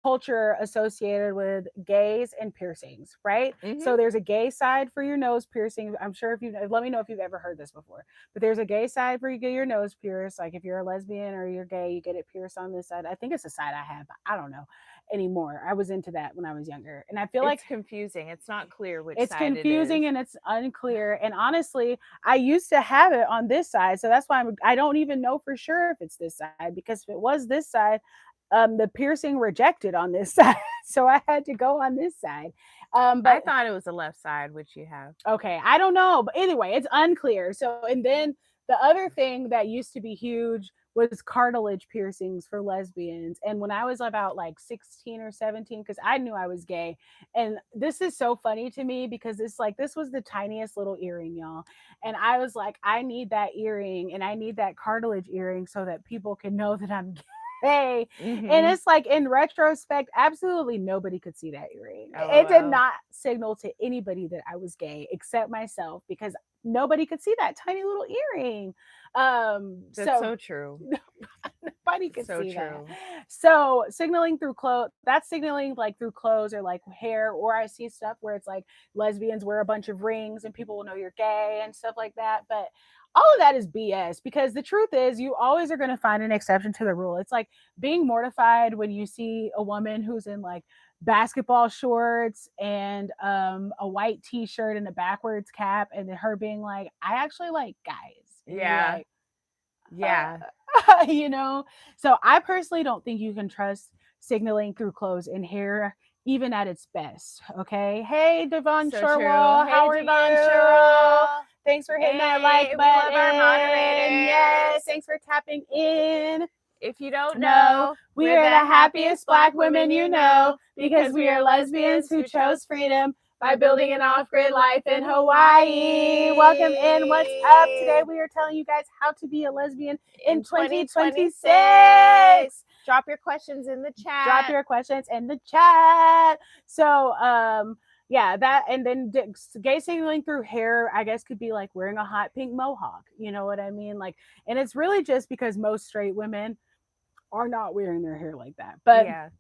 culture associated with gays and piercings, right? So there's a gay side for your nose piercing. I'm sure if you let me know if you've ever heard this before. But there's a gay side where you get your nose pierced. Like if you're a lesbian or you're gay, you get it pierced on this side. I think it's a side I have, but I don't know anymore. I was into that when I was younger, and I feel like it's confusing. It's not clear which it's side confusing and it's unclear. And honestly, I used to have it on this side, so that's why I don't even know for sure if it's this side, because if it was this side, the piercing rejected on this side, so I had to go on this side. But I thought it was the left side, which you have. Okay, I don't know, but anyway, it's unclear. So, and then the other thing that used to be huge was cartilage piercings for lesbians. And when I was about like 16 or 17, because I knew I was gay, and this is so funny to me because it's like this was the tiniest little earring, y'all. And I was like, I need that earring and I need that cartilage earring so that people can know that I'm gay. And it's like in retrospect, absolutely nobody could see that earring. It did not signal to anybody that I was gay except myself, because nobody could see that tiny little earring. That's so true. Nobody could see that. So signaling through clothes, that's signaling like through clothes or like hair. Or I see stuff where it's like lesbians wear a bunch of rings and people will know you're gay and stuff like that. But all of that is BS, because the truth is you always are going to find an exception to the rule. It's like being mortified when you see a woman who's in like basketball shorts and a white t-shirt and a backwards cap, and then her being like, I actually like guys. And yeah. Like, yeah. So I personally don't think you can trust signaling through clothes and hair, even at its best. Okay. Hey, Devon Sherwell. How are you? Thanks for hitting that like button. We love our moderators. Yes. Thanks for tapping in. If you don't know, we are the happiest Black women you know, because we are lesbians who chose freedom by building an off-grid life in Hawaii. Welcome in. What's up? Today we are telling you guys how to be a lesbian in 2026. Drop your questions in the chat. So, yeah, that, and then gay signaling through hair, I guess, could be like wearing a hot pink mohawk. You know what I mean? Like, and it's really just because most straight women are not wearing their hair like that. But yeah,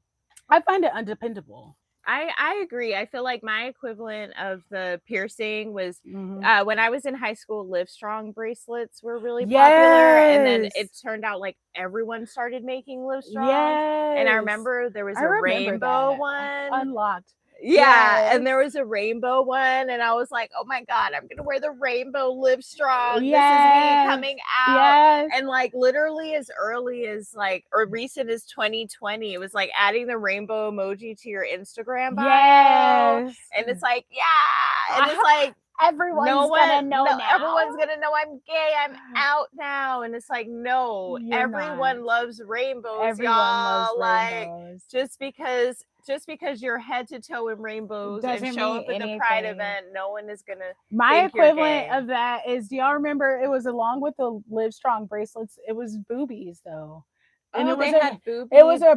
I find it undependable. I agree. I feel like my equivalent of the piercing was when I was in high school, Livestrong bracelets were really popular. And then it turned out like everyone started making Livestrong. And I remember there was a rainbow one. Unlocked. Yeah, and there was a rainbow one, and I was like, "Oh my god, I'm gonna wear the rainbow Livestrong. This is me coming out." And like literally as early as like or recent as 2020, it was like adding the rainbow emoji to your Instagram bio, and it's like, yeah, and it's like everyone's gonna know now. Everyone's gonna know I'm gay. I'm out now, and it's like, no, everyone loves rainbows. Everyone loves rainbows. Like just because you're head to toe in rainbows doesn't and show up at the Pride event, no one is gonna. My equivalent of that is, do y'all remember? It was along with the Livestrong bracelets. It was boobies though. And it was a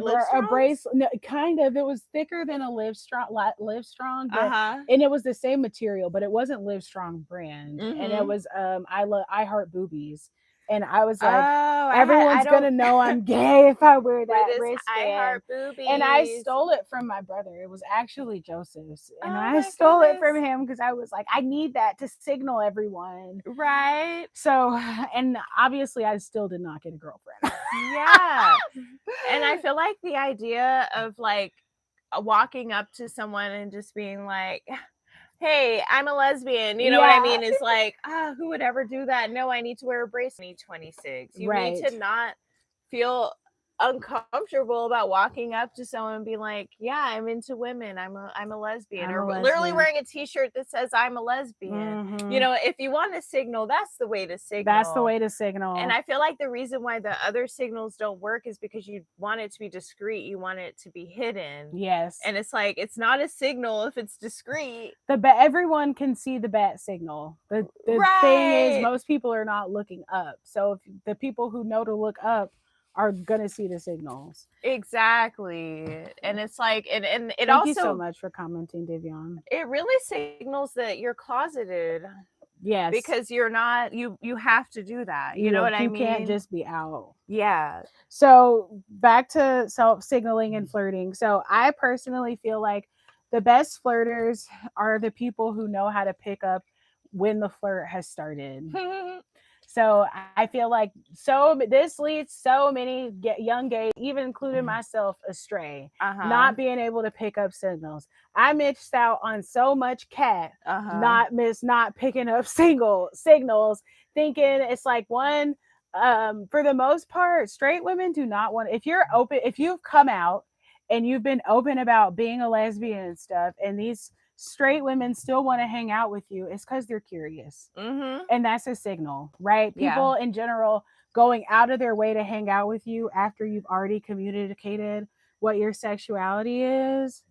bracelet, no, kind of. It was thicker than a Livestrong, but, and it was the same material, but it wasn't Livestrong brand. And it was I heart boobies. And I was like, everyone's gonna know I'm gay if I wear that wristband. I heart boobies. And I stole it from my brother. It was actually Joseph's, and I stole it from him because I was like, I need that to signal everyone, right? So, and obviously, I still did not get a girlfriend. Yeah, and I feel like the idea of like walking up to someone and just being like, hey, I'm a lesbian. You know what I mean? It's like, who would ever do that? No, I need to wear a bracelet. 26. You need to not feel uncomfortable about walking up to someone and being like, yeah, I'm into women, I'm a lesbian, or literally wearing a t-shirt that says I'm a lesbian. You know, if you want to signal, that's the way to signal. And I feel like the reason why the other signals don't work is because you want it to be discreet, you want it to be hidden. Yes. And it's like, it's not a signal if it's discreet. Everyone can see the bat signal. The thing is, most people are not looking up. So if the people who know to look up are gonna see the signals. Exactly. And it's like, and it Thank also, you so much for commenting, Divion. It really signals that you're closeted. Yes. Because you're not, you have to do that. You know what I mean? You can't just be out. Yeah. So back to signaling and flirting. So I personally feel like the best flirters are the people who know how to pick up when the flirt has started. So I feel like this leads so many young gays, even including myself, astray. Not being able to pick up signals. I missed out on so much cat. Not picking up signals, thinking it's like one. For the most part, straight women do not want. If you've come out and you've been open about being a lesbian and stuff, and these straight women still want to hang out with you, it's because they're curious. And that's a signal, right? People in general going out of their way to hang out with you after you've already communicated what your sexuality is,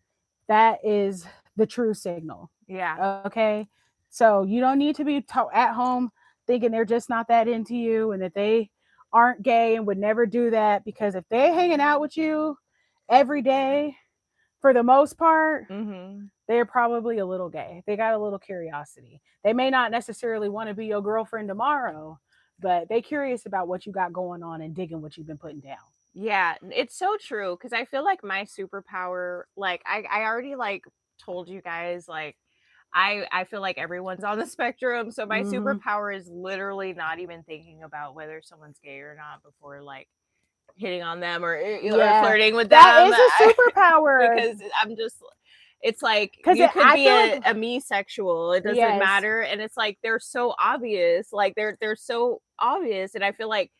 that is the true signal. Yeah. Okay. So you don't need to be at home thinking they're just not that into you and that they aren't gay and would never do that, because if they're hanging out with you every day, for the most part, they're probably a little gay. They got a little curiosity. They may not necessarily want to be your girlfriend tomorrow, but they're curious about what you got going on and digging what you've been putting down. Yeah, it's so true, because I feel like my superpower, like I already like told you guys, like I feel like everyone's on the spectrum, so my superpower is literally not even thinking about whether someone's gay or not before like hitting on them or flirting with them. That is a superpower. Because I'm just, it's like you could be a me-sexual, it doesn't matter, and it's like they're so obvious, like they're so obvious, and I feel like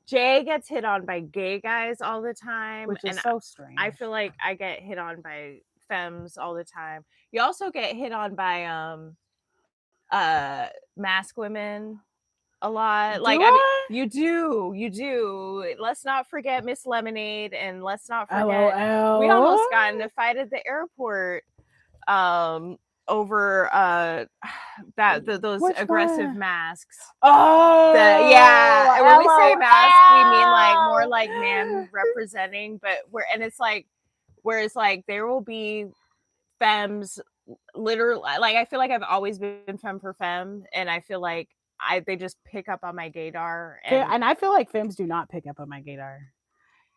Jay gets hit on by gay guys all the time, which is so strange. I feel like I get hit on by femmes all the time. You also get hit on by mask women a lot. Like, I mean, you do. Let's not forget Miss Lemonade, and let's not forget we almost got in a fight at the airport over those which aggressive one? masks. Yeah. And when we say mask, we mean like more like man representing, but it's like, whereas like there will be femmes literally, like I feel like I've always been femme for femme, and I feel like they just pick up on my gaydar, and I feel like femmes do not pick up on my gaydar,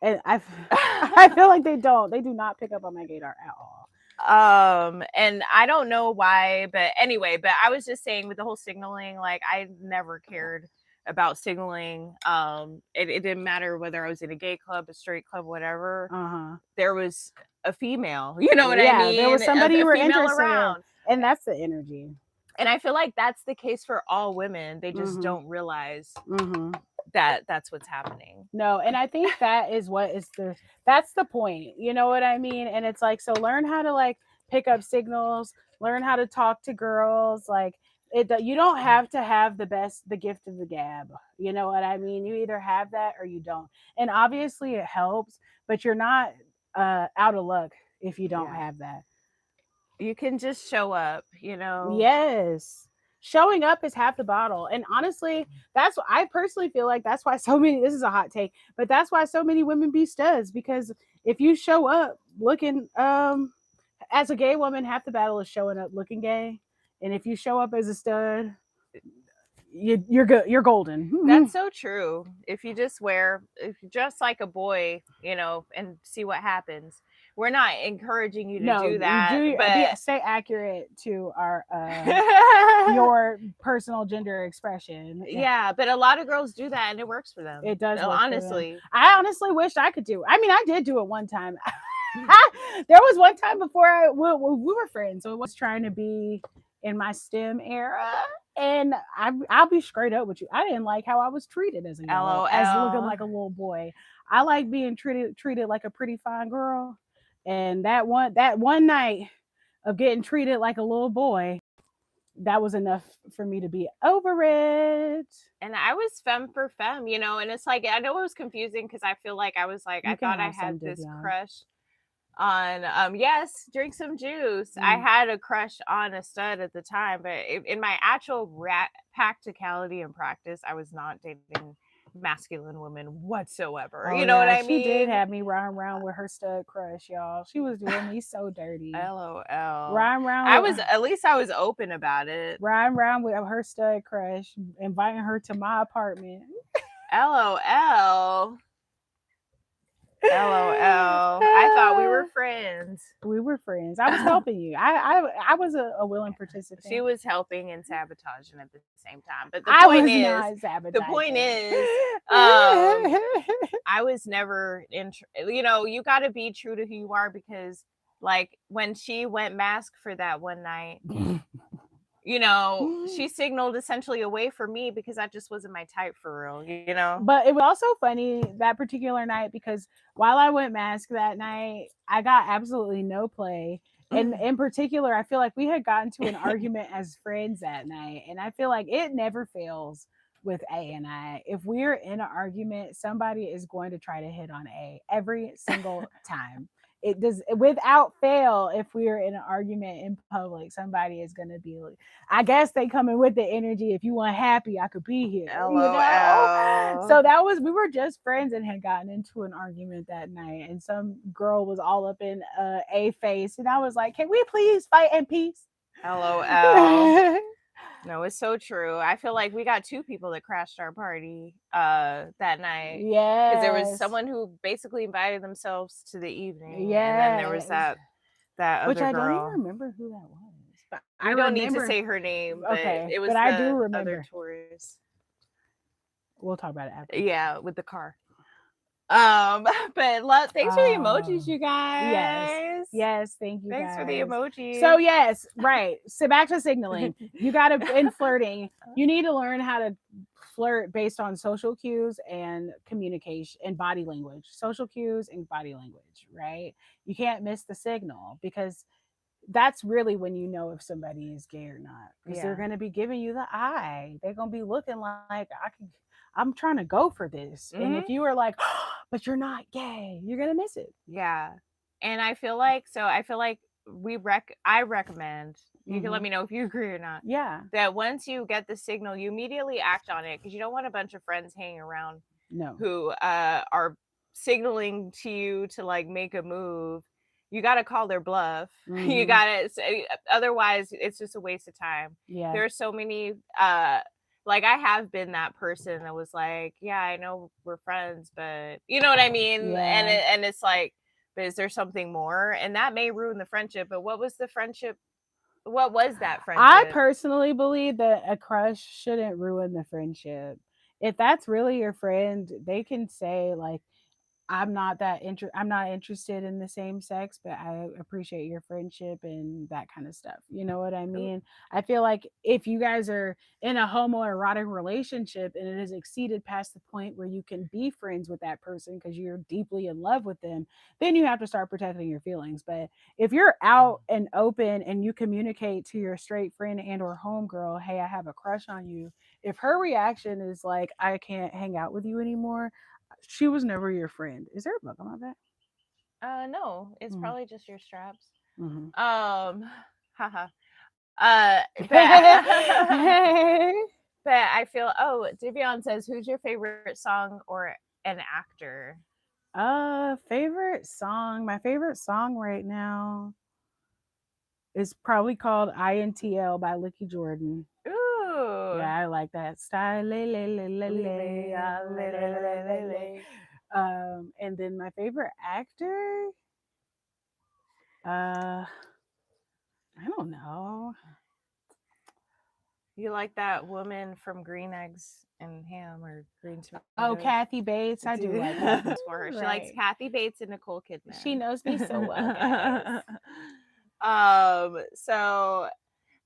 and I feel like they do not pick up on my gaydar at all. And I don't know why, but anyway, but I was just saying with the whole signaling, like I never cared about signaling. It didn't matter whether I was in a gay club, a straight club, whatever. There was a female, you know what I mean? There was somebody you were interested in, and that's the energy. And I feel like that's the case for all women. They just don't realize that that's what's happening. No, and I think that is that's the point. You know what I mean? And it's like, so learn how to like pick up signals, learn how to talk to girls. Like you don't have to have the gift of the gab. You know what I mean? You either have that or you don't. And obviously it helps, but you're not out of luck if you don't have that. You can just show up, you know? Yes. Showing up is half the battle. And honestly, that's what I personally feel like. That's why so many, this is a hot take, but that's why so many women be studs, because if you show up looking, as a gay woman, half the battle is showing up looking gay. And if you show up as a stud, you're good. You're golden. That's so true. If you just dress like a boy, you know, and see what happens. We're not encouraging you to do that, but stay accurate to our your personal gender expression. Yeah, but a lot of girls do that, and it works for them. It does. Honestly, I honestly wished I could do. I mean, I did do it one time. There was one time before we were friends, so I was trying to be in my STEM era. And I'll be straight up with you. I didn't like how I was treated as a girl, as looking like a little boy. I like being treated like a pretty fine girl. And that one night of getting treated like a little boy, that was enough for me to be over it. And I was femme for femme, you know, and it's like, I know it was confusing because I feel like I was like, I thought I had this crush on, yes, drink some juice. I had a crush on a stud at the time, but in my actual practicality and practice, I was not dating masculine women whatsoever. You know what I mean? She did have me running around with her stud crush, y'all. She was doing me so dirty. LOL. I was open about it. Riding around with her stud crush, inviting her to my apartment. LOL. I thought we were friends. We were friends. I was helping you. I was a willing participant. She was helping and sabotaging at the same time. But the point is, I was never you know, you got to be true to who you are, because like when she went mask for that one night, you know, she signaled essentially away from me because that just wasn't my type for real, you know? But it was also funny that particular night because while I went mask that night, I got absolutely no play. And in particular, I feel like we had gotten to an argument as friends that night. And I feel like it never fails with A and I. If we're in an argument, somebody is going to try to hit on A every single time. It does, without fail. If we're in an argument in public, somebody is going to be like, I guess they coming with the energy. If you want happy, I could be here. LOL. You know? So we were just friends and had gotten into an argument that night. And some girl was all up in A face. And I was like, can we please fight in peace? LOL. No, it's so true. I feel like we got two people that crashed our party that night. Yeah. Because there was someone who basically invited themselves to the evening. Yeah. And then there was that other Which I girl. don't even remember who that was. But I don't need to say her name. But okay. It was but I do remember. Other tourists. We'll talk about it after. Yeah, with the car. But thanks for the emojis, you guys. Yes, thank you. Thanks for the emojis. So yes, right. So back to signaling. You gotta in flirting, you need to learn how to flirt based on social cues and communication and body language. Social cues and body language, right? You can't miss the signal, because that's really when you know if somebody is gay or not. Because they're gonna be giving you the eye. They're gonna be looking like I'm trying to go for this. And if you are like, oh, but you're not gay, you're going to miss it. Yeah. And I feel like I recommend, you can let me know if you agree or not. Yeah. That once you get the signal, you immediately act on it, because you don't want a bunch of friends hanging around who are signaling to you to like make a move. You got to call their bluff. You got to, otherwise it's just a waste of time. Yeah. There are so many, like I have been that person that was like, yeah, I know we're friends, but you know what I mean? Yeah. And it's like, but is there something more? And that may ruin the friendship. But what was the friendship? What was that friendship? I personally believe that a crush shouldn't ruin the friendship. If that's really your friend, they can say like, I'm not interested in the same sex, but I appreciate your friendship and that kind of stuff. You know what I mean? I feel like if you guys are in a homoerotic relationship and it has exceeded past the point where you can be friends with that person because you're deeply in love with them, then you have to start protecting your feelings. But if you're out and open and you communicate to your straight friend and or homegirl, hey, I have a crush on you. If her reaction is like, I can't hang out with you anymore, she was never your friend. Is there a bug on my back? No, it's probably just your straps. Haha. But I feel, Divion says, who's your favorite song or an actor? Favorite song. My favorite song right now is probably called INTL by Licky Jordan. Ooh. Yeah, I like that style. And then my favorite actor, I don't know. You like that woman from Green Eggs and Ham or Green Tomatoes? Oh, Kathy Bates. I do like that for her. She likes Kathy Bates and Nicole Kidman. She knows me so well, guys. So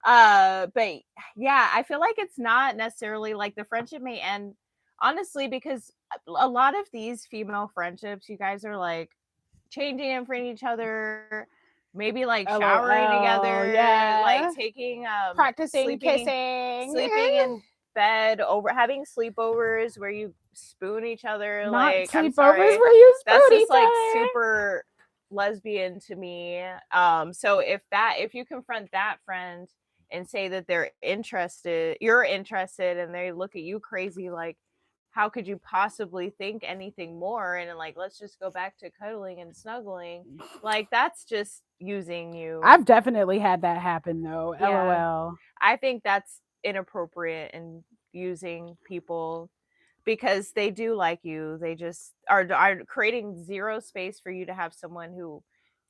But yeah, I feel like it's not necessarily like the friendship may end, honestly, because a lot of these female friendships, you guys are like changing in front of each other, maybe like showering together, like taking practicing kissing, sleeping in bed, over having sleepovers where you spoon each other. not like, I'm sleepovers sorry, where you spoon that's just each like other. super lesbian to me. So if you confront that friend and say that you're interested, and they look at you crazy, like, how could you possibly think anything more? And like, let's just go back to cuddling and snuggling. Like, that's just using you. I've definitely had that happen though. Yeah. LOL. I think that's inappropriate and using people because they do like you. They just are creating zero space for you to have someone who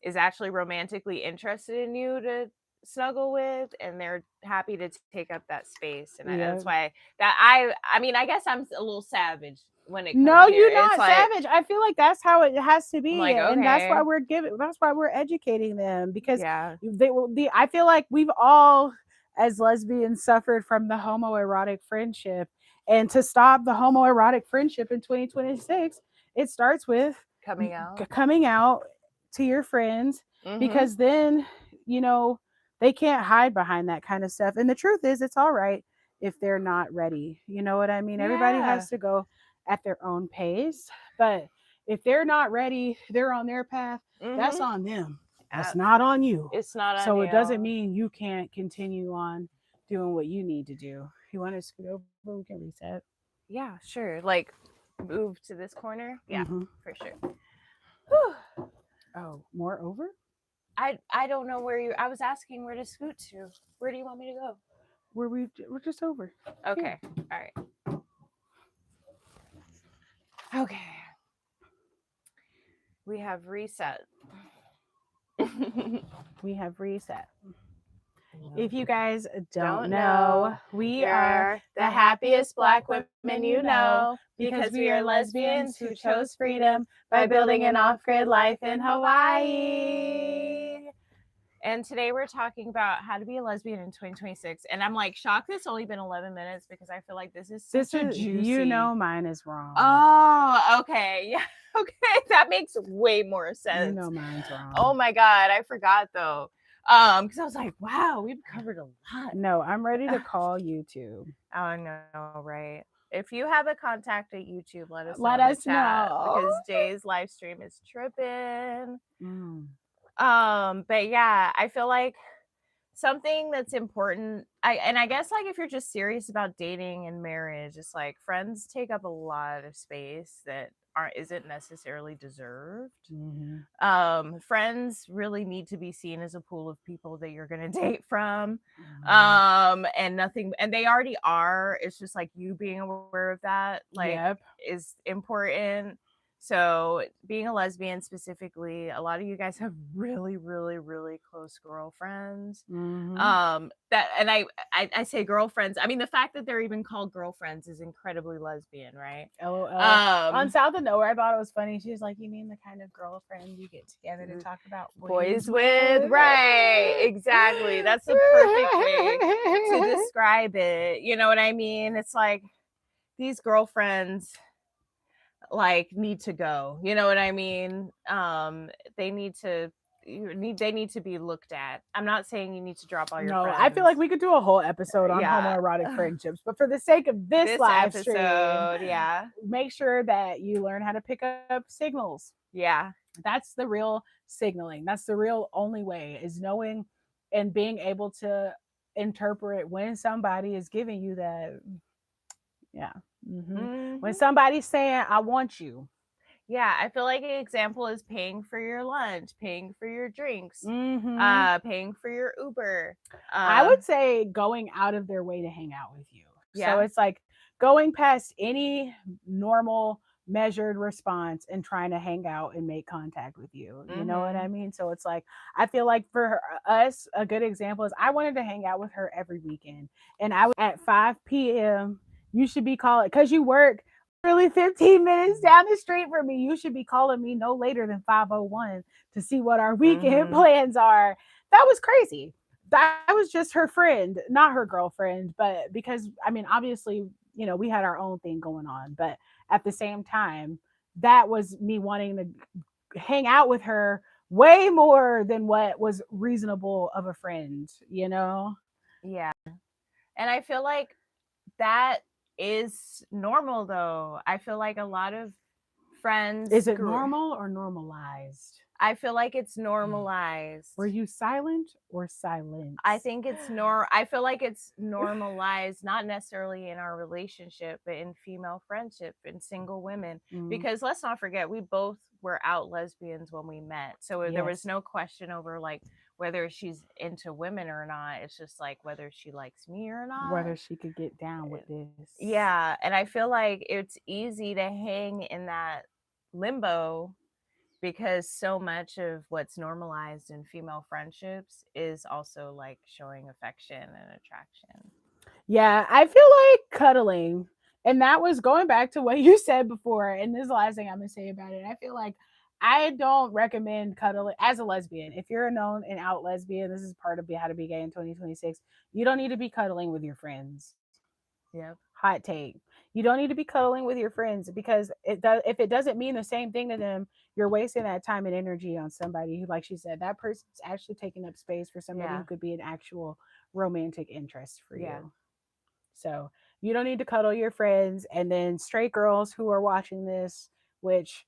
is actually romantically interested in you to snuggle with, and they're happy to take up that space. And that's why I mean, I guess I'm a little savage when it comes No, here. you're not savage. I feel like that's how it has to be, like, and that's why we're educating them, because I feel like we've all, as lesbians, suffered from the homoerotic friendship, and to stop the homoerotic friendship in 2026, it starts with coming out to your friends, because then they can't hide behind that kind of stuff. And the truth is, it's all right if they're not ready. You know what I mean? Everybody has to go at their own pace, but if they're not ready, they're on their path, that's on them. That's not on you. It's not on so you. It doesn't mean you can't continue on doing what you need to do. You want to scoot over, we can reset. Yeah, sure. Like, move to this corner. Yeah, for sure. Oh, more over? I don't know where you. I was asking where to scoot to. Where do you want me to go? We're just over. Okay. Here. All right. Okay. We have reset. We have reset. If you guys don't know, we are the happiest Black women you know, because we are lesbians who chose freedom by building an off-grid life in Hawaii. And today we're talking about how to be a lesbian in 2026. And I'm like shocked it's only been 11 minutes, because I feel like this is such a juicy. Mine is wrong. Oh, okay. Yeah. Okay. That makes way more sense. Mine's wrong. Oh my God. I forgot though. Because I was like, wow, we've covered a lot. No, I'm ready to call YouTube. Oh no, right. If you have a contact at YouTube, let us know. Because Jay's live stream is tripping. But yeah, I feel like something that's important, I guess, like, if you're just serious about dating and marriage, it's like friends take up a lot of space that isn't necessarily deserved. Friends really need to be seen as a pool of people that you're going to date from. And they already are. It's just like you being aware of that, like, is important. So being a lesbian specifically, a lot of you guys have really, really, really close girlfriends. I say girlfriends. I mean, the fact that they're even called girlfriends is incredibly lesbian, right? LOL. On South of Nowhere, I thought it was funny. She was like, "You mean the kind of girlfriend you get together to talk about boys with?" Right, exactly. That's the perfect way to describe it. You know what I mean? It's like these girlfriends, like, need to go. You know what I mean? They need to be looked at. I'm not saying you need to drop all your friends. I feel like we could do a whole episode on homoerotic friendships, but for the sake of this live episode, stream, make sure that you learn how to pick up signals. Yeah, that's the real signaling. That's the real only way, is knowing and being able to interpret when somebody is giving you that. Yeah. When somebody's saying, "I want you." Yeah, I feel like an example is paying for your lunch, paying for your drinks, paying for your Uber. I would say going out of their way to hang out with you. So it's like going past any normal measured response and trying to hang out and make contact with you. You know what I mean? So it's like, I feel like for us, a good example is I wanted to hang out with her every weekend. And I was at 5 p.m. You should be calling, because you work literally 15 minutes down the street from me. You should be calling me no later than 5:01 to see what our weekend plans are. That was crazy. that was just her friend, not her girlfriend, but because I mean, obviously, we had our own thing going on, but at the same time, that was me wanting to hang out with her way more than what was reasonable of a friend. Yeah. And I feel like that is normal though. I feel like a lot of friends Is it normal or normalized? I feel like it's normalized. Were you silent or silent? I think I feel like it's normalized, not necessarily in our relationship, but in female friendship and single women. Because let's not forget, we both were out lesbians when we met. So there was no question over like whether she's into women or not. It's just like whether she likes me or not. Whether she could get down with this. Yeah. And I feel like it's easy to hang in that limbo because so much of what's normalized in female friendships is also like showing affection and attraction. Yeah, I feel like cuddling, and that was going back to what you said before, and this is the last thing I'm gonna say about it. I feel like I don't recommend cuddling as a lesbian. If you're a known and out lesbian, this is part of how to be gay in 2026. You don't need to be cuddling with your friends. Yep. Hot take. You don't need to be cuddling with your friends because if it doesn't mean the same thing to them, you're wasting that time and energy on somebody who, like she said, that person's actually taking up space for somebody who could be an actual romantic interest for you. So you don't need to cuddle your friends. And then straight girls who are watching this, which,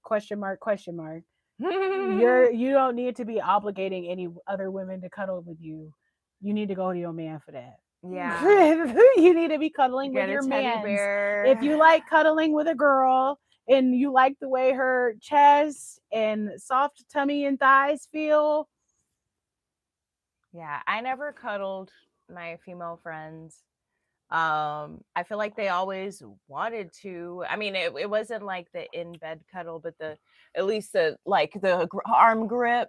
question mark, question mark, you don't need to be obligating any other women to cuddle with you. You need to go to your man for that. Yeah. You need to be cuddling with your man. If you like cuddling with a girl and you like the way her chest and soft tummy and thighs feel. Yeah, I never cuddled my female friends. I feel like they always wanted to. I mean, it wasn't like the in bed cuddle, but at least the arm grip.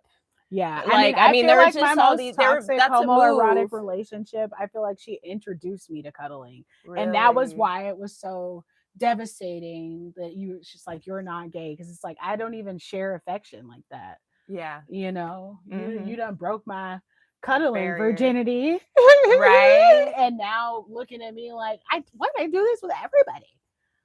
Yeah, I mean, there were just my all these toxic homoerotic relationship. I feel like she introduced me to cuddling, and that was why it was so devastating that it's just like you're not gay because it's like I don't even share affection like that. Yeah, you done broke my cuddling virginity, right? And now looking at me like why do I do this with everybody?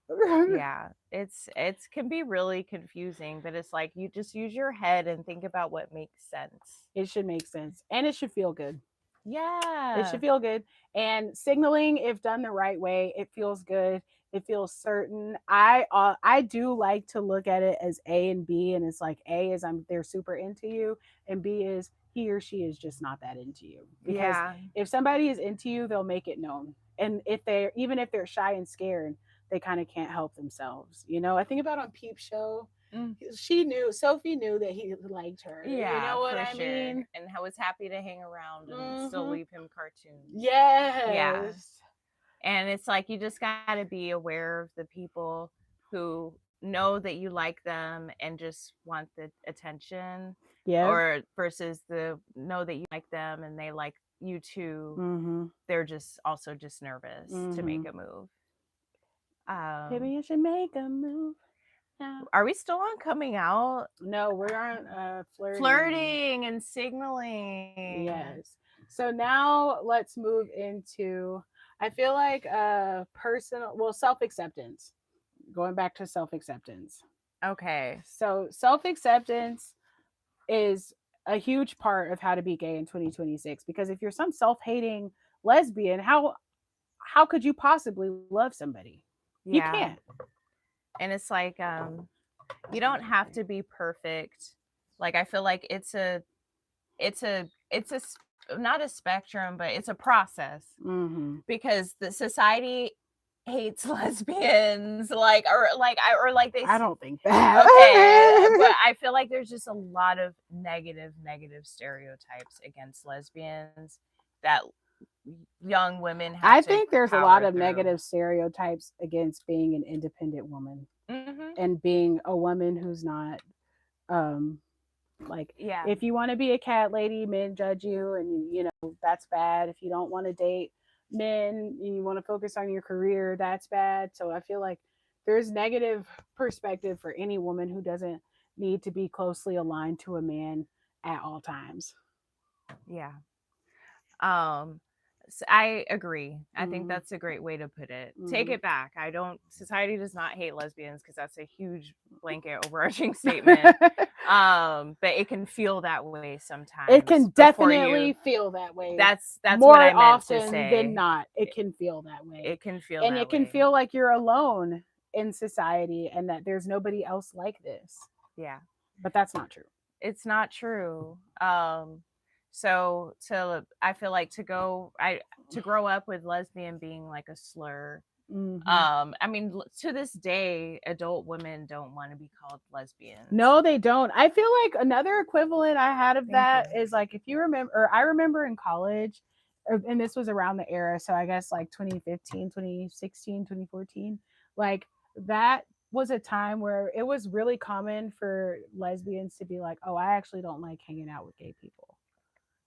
Yeah, it can be really confusing, but it's like you just use your head and think about what makes sense. It should make sense and it should feel good. Yeah, it should feel good. And signaling, if done the right way, it feels good. It feels certain. I do like to look at it as A and B, and it's like A is they're super into you, and B is he or she is just not that into you. Because if somebody is into you, they'll make it known. And even if they're shy and scared, they kind of can't help themselves. I think about on Peep Show. Sophie knew that he liked her. Yeah, you know what I mean? And I was happy to hang around and still leave him cartoons. Yes. Yeah. And it's like you just got to be aware of the people who know that you like them and just want the attention. Yeah. Or versus know that you like them and they like you too. Mm-hmm. They're just nervous to make a move. Maybe you should make a move. Yeah. Are we still on coming out? No, we're on flirting and signaling. Yes. So now let's move into, I feel like self-acceptance. Going back to self-acceptance. Okay. So self-acceptance is a huge part of how to be gay in 2026 because if you're some self-hating lesbian, how could you possibly love somebody? You can't. And it's like you don't have to be perfect. Like I feel like it's not a spectrum, but it's a process. Mm-hmm. Because the society hates lesbians, or like they. I don't think that. Okay, but I feel like there's just a lot of negative stereotypes against lesbians that young women have. I think there's a lot of negative stereotypes against being an independent woman. Mm-hmm. And being a woman who's not if you want to be a cat lady, men judge you, and that's bad. If you don't want to date men and you want to focus on your career, that's bad. So I feel like there's negative perspective for any woman who doesn't need to be closely aligned to a man at all times. Yeah. Um, I agree. I think that's a great way to put it. Take it back. I don't. Society does not hate lesbians because that's a huge blanket overarching statement. But it can feel that way sometimes. It can definitely feel that way. That's more what I meant to often say. than not. It can feel that way. It can feel and that it can way. feel like you're alone in society and that there's nobody else like this. Yeah. But that's not true. It's not true. So I feel like to grow up with lesbian being like a slur. I mean, to this day, adult women don't want to be called lesbians. No, they don't. I feel like another equivalent I had of that is like, if you remember, or I remember in college, and this was around the era, so I guess like 2015, 2016, 2014, like that was a time where it was really common for lesbians to be like, oh, I actually don't like hanging out with gay people.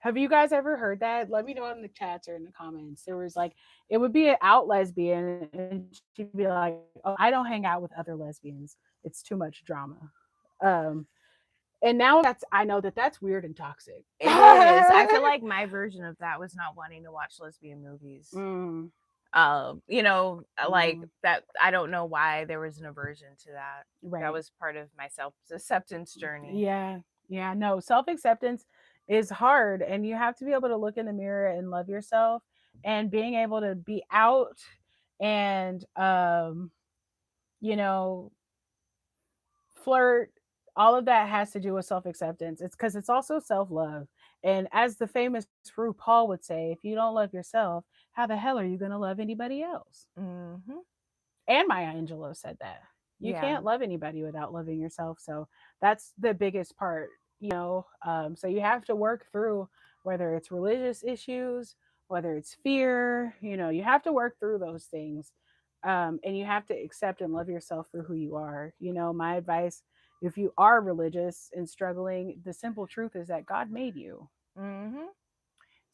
Have you guys ever heard that? Let me know in the chats or in the comments. There was like, it would be an out lesbian, and she'd be like, oh, I don't hang out with other lesbians. It's too much drama. Um, and now I know that that's weird and toxic. It is. I feel like my version of that was not wanting to watch lesbian movies. Like that. I don't know why there was an aversion to that. Right. That was part of my self-acceptance journey. Yeah. No, self-acceptance is hard, and you have to be able to look in the mirror and love yourself, and being able to be out and you know, flirt. All of that has to do with self-acceptance. It's because it's also self-love. And as the famous RuPaul would say, if you don't love yourself, how the hell are you going to love anybody else? And Maya Angelou said that. You can't love anybody without loving yourself. So that's the biggest part, so you have to work through, whether it's religious issues, whether it's fear, you have to work through those things. And you have to accept and love yourself for who you are. My advice, if you are religious and struggling, the simple truth is that God made you.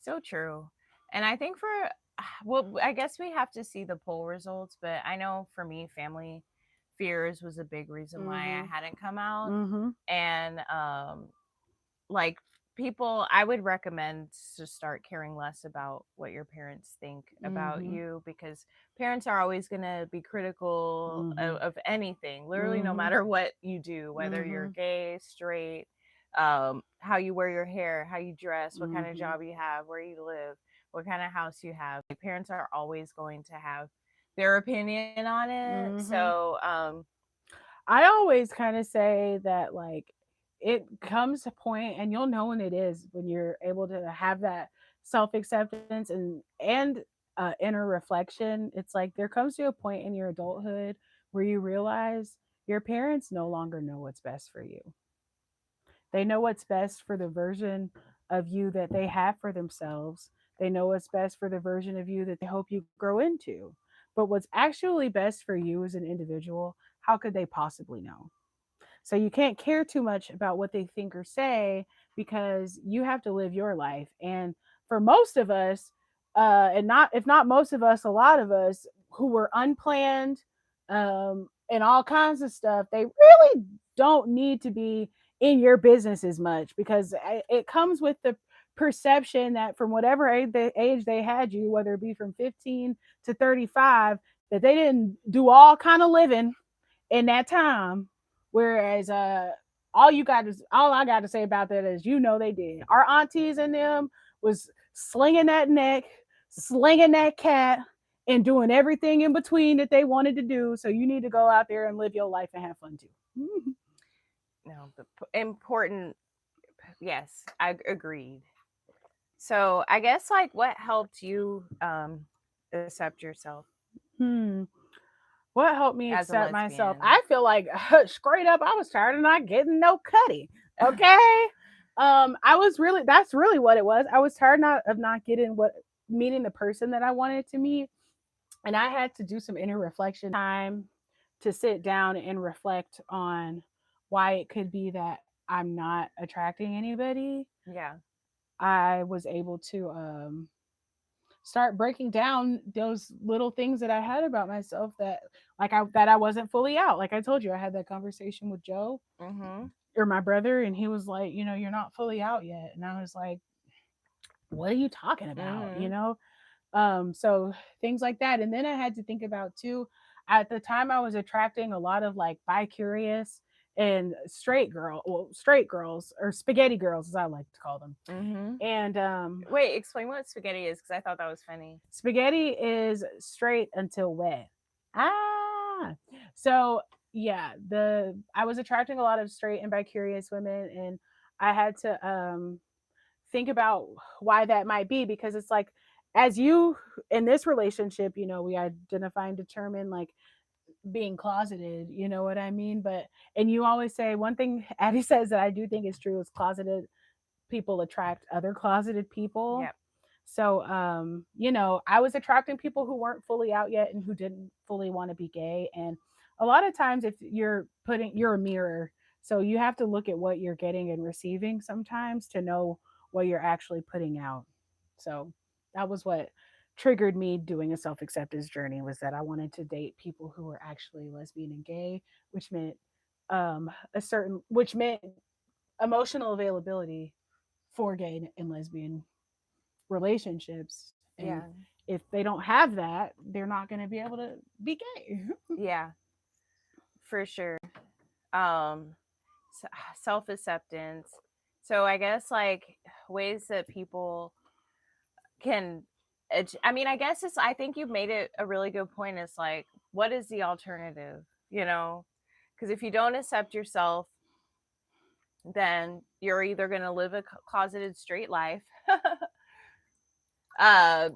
So true. And I think I guess we have to see the poll results, but I know for me, family fears was a big reason why I hadn't come out. And like people, I would recommend to start caring less about what your parents think about you, because parents are always going to be critical of anything, literally, no matter what you do, whether you're gay, straight, how you wear your hair, how you dress, what kind of job you have, where you live, what kind of house you have. Like, parents are always going to have their opinion on it. So I always kind of say that, like, it comes a point, and you'll know when it is, when you're able to have that self-acceptance and inner reflection. It's like there comes to a point in your adulthood where you realize your parents no longer know what's best for you. They know what's best for the version of you that they have for themselves. They know what's best for the version of you that they hope you grow into. But what's actually best for you as an individual, how could they possibly know? So you can't care too much about what they think or say, because you have to live your life. And for most of us, and not if not most of us, a lot of us who were unplanned, and all kinds of stuff, they really don't need to be in your business as much, because it comes with the perception that from whatever age they had you, whether it be from 15 to 35, that they didn't do all kind of living in that time. Whereas all I got to say about that is, they did. Our aunties and them was slinging that neck, slinging that cat, and doing everything in between that they wanted to do. So you need to go out there and live your life and have fun too. No, the important. Yes, I agreed. So I guess, like, what helped you accept yourself? What helped me accept myself? I feel like, straight up, I was tired of not getting no cutty. Okay. That's really what it was. I was tired of not meeting the person that I wanted to meet. And I had to do some inner reflection time to sit down and reflect on why it could be that I'm not attracting anybody. Yeah. I was able to start breaking down those little things that I had about myself that I wasn't fully out. Like I told you, I had that conversation with Joe or my brother, and he was like, you're not fully out yet. And I was like, what are you talking about? So things like that. And then I had to think about too, at the time I was attracting a lot of like bi-curious and straight girls, or spaghetti girls as I like to call them. And wait, explain what spaghetti is, because I thought that was funny. Spaghetti is straight until wet. So yeah, I was attracting a lot of straight and bi-curious women, and I had to think about why that might be, because it's like, as you in this relationship, we identify and determine like being closeted, you know what I mean? And you always say, one thing Addie says that I do think is true, is closeted people attract other closeted people. Yep. So I was attracting people who weren't fully out yet and who didn't fully want to be gay. And a lot of times, if you're a mirror, so you have to look at what you're getting and receiving sometimes to know what you're actually putting out. So that was what triggered me doing a self-acceptance journey, was that I wanted to date people who were actually lesbian and gay, which meant which meant emotional availability for gay and lesbian relationships. And if they don't have that, they're not going to be able to be gay. Yeah, for sure. Self-acceptance. So I guess like ways that people can, I mean, I guess I think you've made it a really good point. It's like, what is the alternative? Because if you don't accept yourself, then you're either going to live a closeted straight life. And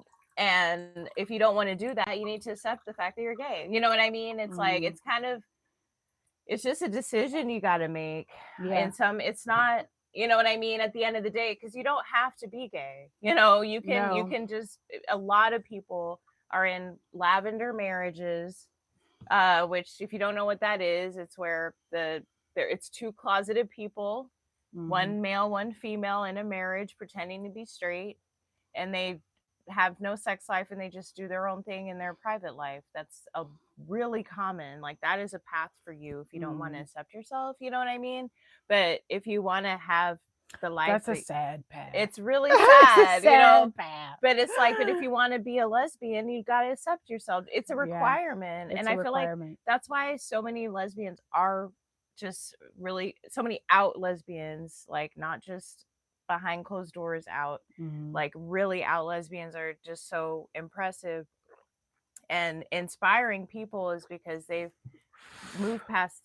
if you don't want to do that, you need to accept the fact that you're gay. You know what I mean? It's like, it's just a decision you got to make. And it's not, you know what I mean, at the end of the day, because you don't have to be gay. You can just, a lot of people are in lavender marriages, which, if you don't know what that is, it's where it's two closeted people, one male, one female, in a marriage pretending to be straight, and they have no sex life and they just do their own thing in their private life. That's a really common, like, that is a path for you if you don't want to accept yourself, you know what I mean? But if you want to have the life, that's a sad path. It's really sad, path. But it's like, but if you want to be a lesbian, you got to accept yourself. It's a requirement. And I feel like that's why so many lesbians are just really, so many out lesbians, like, not just behind closed doors out, like really out lesbians, are just so impressive and inspiring people, is because they've moved past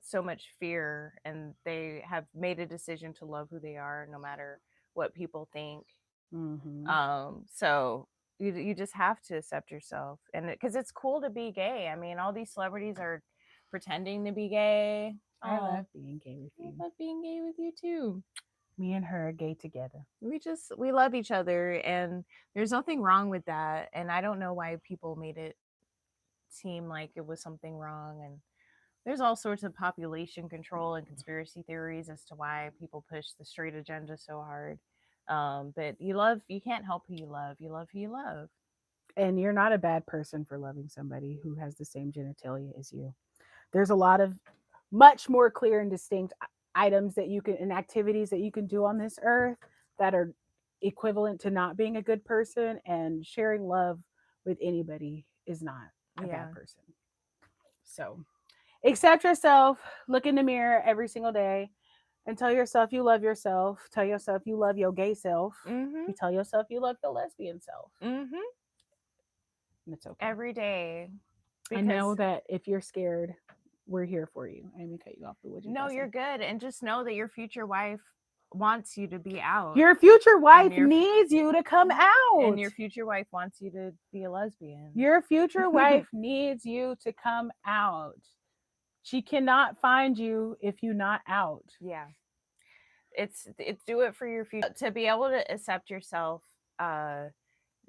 so much fear and they have made a decision to love who they are, no matter what people think. So you just have to accept yourself, and because it's cool to be gay. I mean, all these celebrities are pretending to be gay. I love being gay with you. I love being gay with you too. Me and her are gay together. We love each other, and there's nothing wrong with that. And I don't know why people made it seem like it was something wrong. And there's all sorts of population control and conspiracy theories as to why people push the straight agenda so hard. But you can't help who you love. You love who you love. And you're not a bad person for loving somebody who has the same genitalia as you. There's a lot of much more clear and distinct items that you can, and activities that you can do on this earth that are equivalent to not being a good person, and sharing love with anybody is not a bad person. So accept yourself, look in the mirror every single day, and tell yourself you love yourself. Tell yourself you love your gay self. You tell yourself you love your lesbian self. And it's okay. Every day. I know that if you're scared, we're here for you. I didn't cut you off. No, you're good. And just know that your future wife wants you to be out. Your future wife needs you to come out. And your future wife wants you to be a lesbian. Your future wife needs you to come out. She cannot find you if you're not out. Yeah. It's do it for your future. To be able to accept yourself,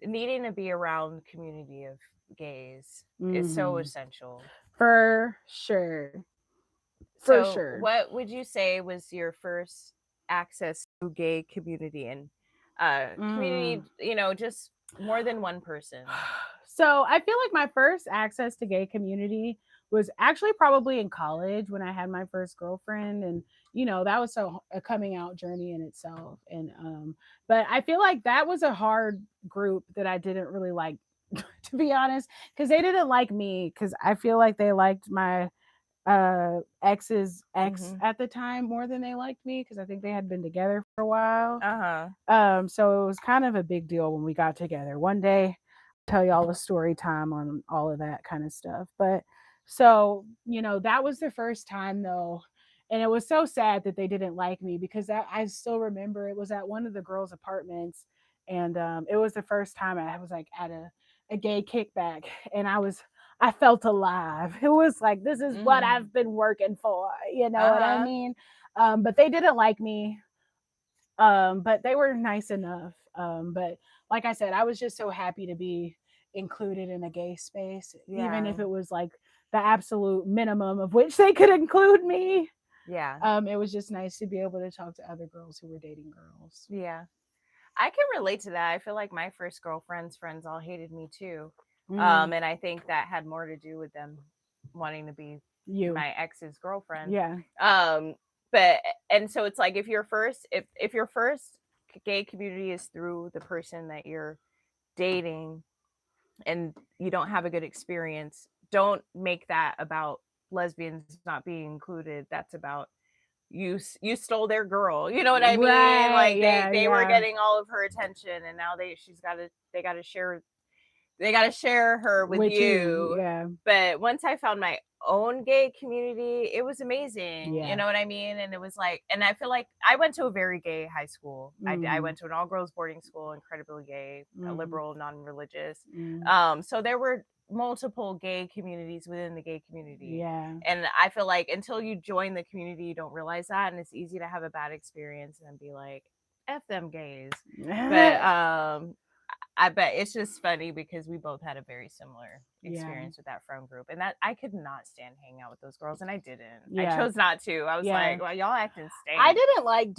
needing to be around community of gays is so essential. For sure. What would you say was your first access to gay community and community, just more than one person? So I feel like my first access to gay community was actually probably in college when I had my first girlfriend, and that was a coming out journey in itself. And but I feel like that was a hard group that I didn't really like, to be honest, because they didn't like me, because I feel like they liked my ex's ex at the time more than they liked me, because I think they had been together for a while. So it was kind of a big deal when we got together. One day I'll tell y'all a story time on all of that kind of stuff. But so, that was the first time though. And it was so sad that they didn't like me, because I still remember it was at one of the girls' apartments. And it was the first time I was like at a gay kickback, and I felt alive. It was like, this is what I've been working for. You know what I mean? But they didn't like me. But they were nice enough. But like I said, I was just so happy to be included in a gay space, even if it was like the absolute minimum of which they could include me. It was just nice to be able to talk to other girls who were dating girls. I can relate to that. I feel like my first girlfriend's friends all hated me too. And I think that had more to do with them wanting to be my ex's girlfriend. But and so it's like, if your first gay community is through the person that you're dating and you don't have a good experience, don't make that about lesbians not being included. That's about you stole their girl, you know what I mean? Like they were getting all of her attention, and now they got to share her with you. But once I found my own gay community, it was amazing. You know what I mean? And it was like, and I feel like I went to a very gay high school. I went to an all-girls boarding school, incredibly gay, a liberal, non-religious. So there were multiple gay communities within the gay community. And I feel like until you join the community, you don't realize that. And it's easy to have a bad experience and be like, F them gays. But I bet it's just funny because we both had a very similar experience with that friend group, and that I could not stand hanging out with those girls, and I didn't. I chose not to. I was like, well, y'all acting stank. I didn't like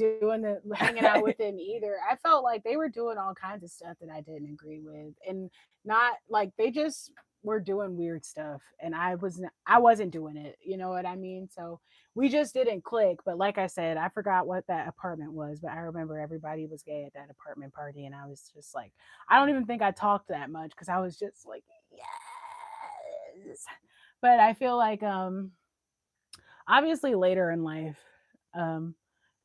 hanging out with them either. I felt like they were doing all kinds of stuff that I didn't agree with, and not like, they just were doing weird stuff, and I wasn't doing it. You know what I mean? So we just didn't click. But like I said, I forgot what that apartment was, but I remember everybody was gay at that apartment party, and I was just like, I don't even think I talked that much, because I was just like, yes. But I feel like obviously later in life, kind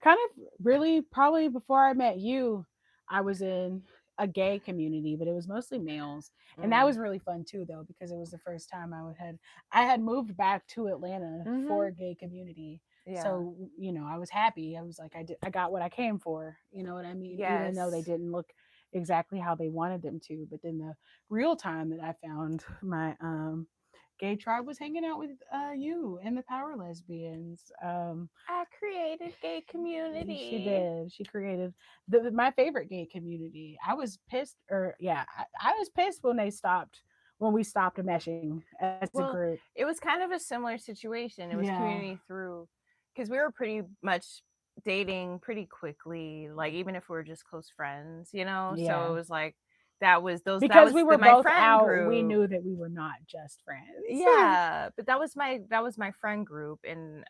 of really probably before I met you, I was in a gay community, but it was mostly males. And that was really fun too, though, because it was the first time I had moved back to Atlanta for a gay community. So, I was happy. I was like, I got what I came for. You know what I mean? Even though they didn't look exactly how they wanted them to. But then the real time that I found my gay tribe was hanging out with you and the Power Lesbians. I created gay community. She did. She created my favorite gay community. I was pissed, I was pissed when we stopped meshing as a group. It was kind of a similar situation. It was community through, because we were pretty much dating pretty quickly, like even if we were just close friends, So it was like, that was because we were both out. Group. We knew that we were not just friends. But that was my friend group, and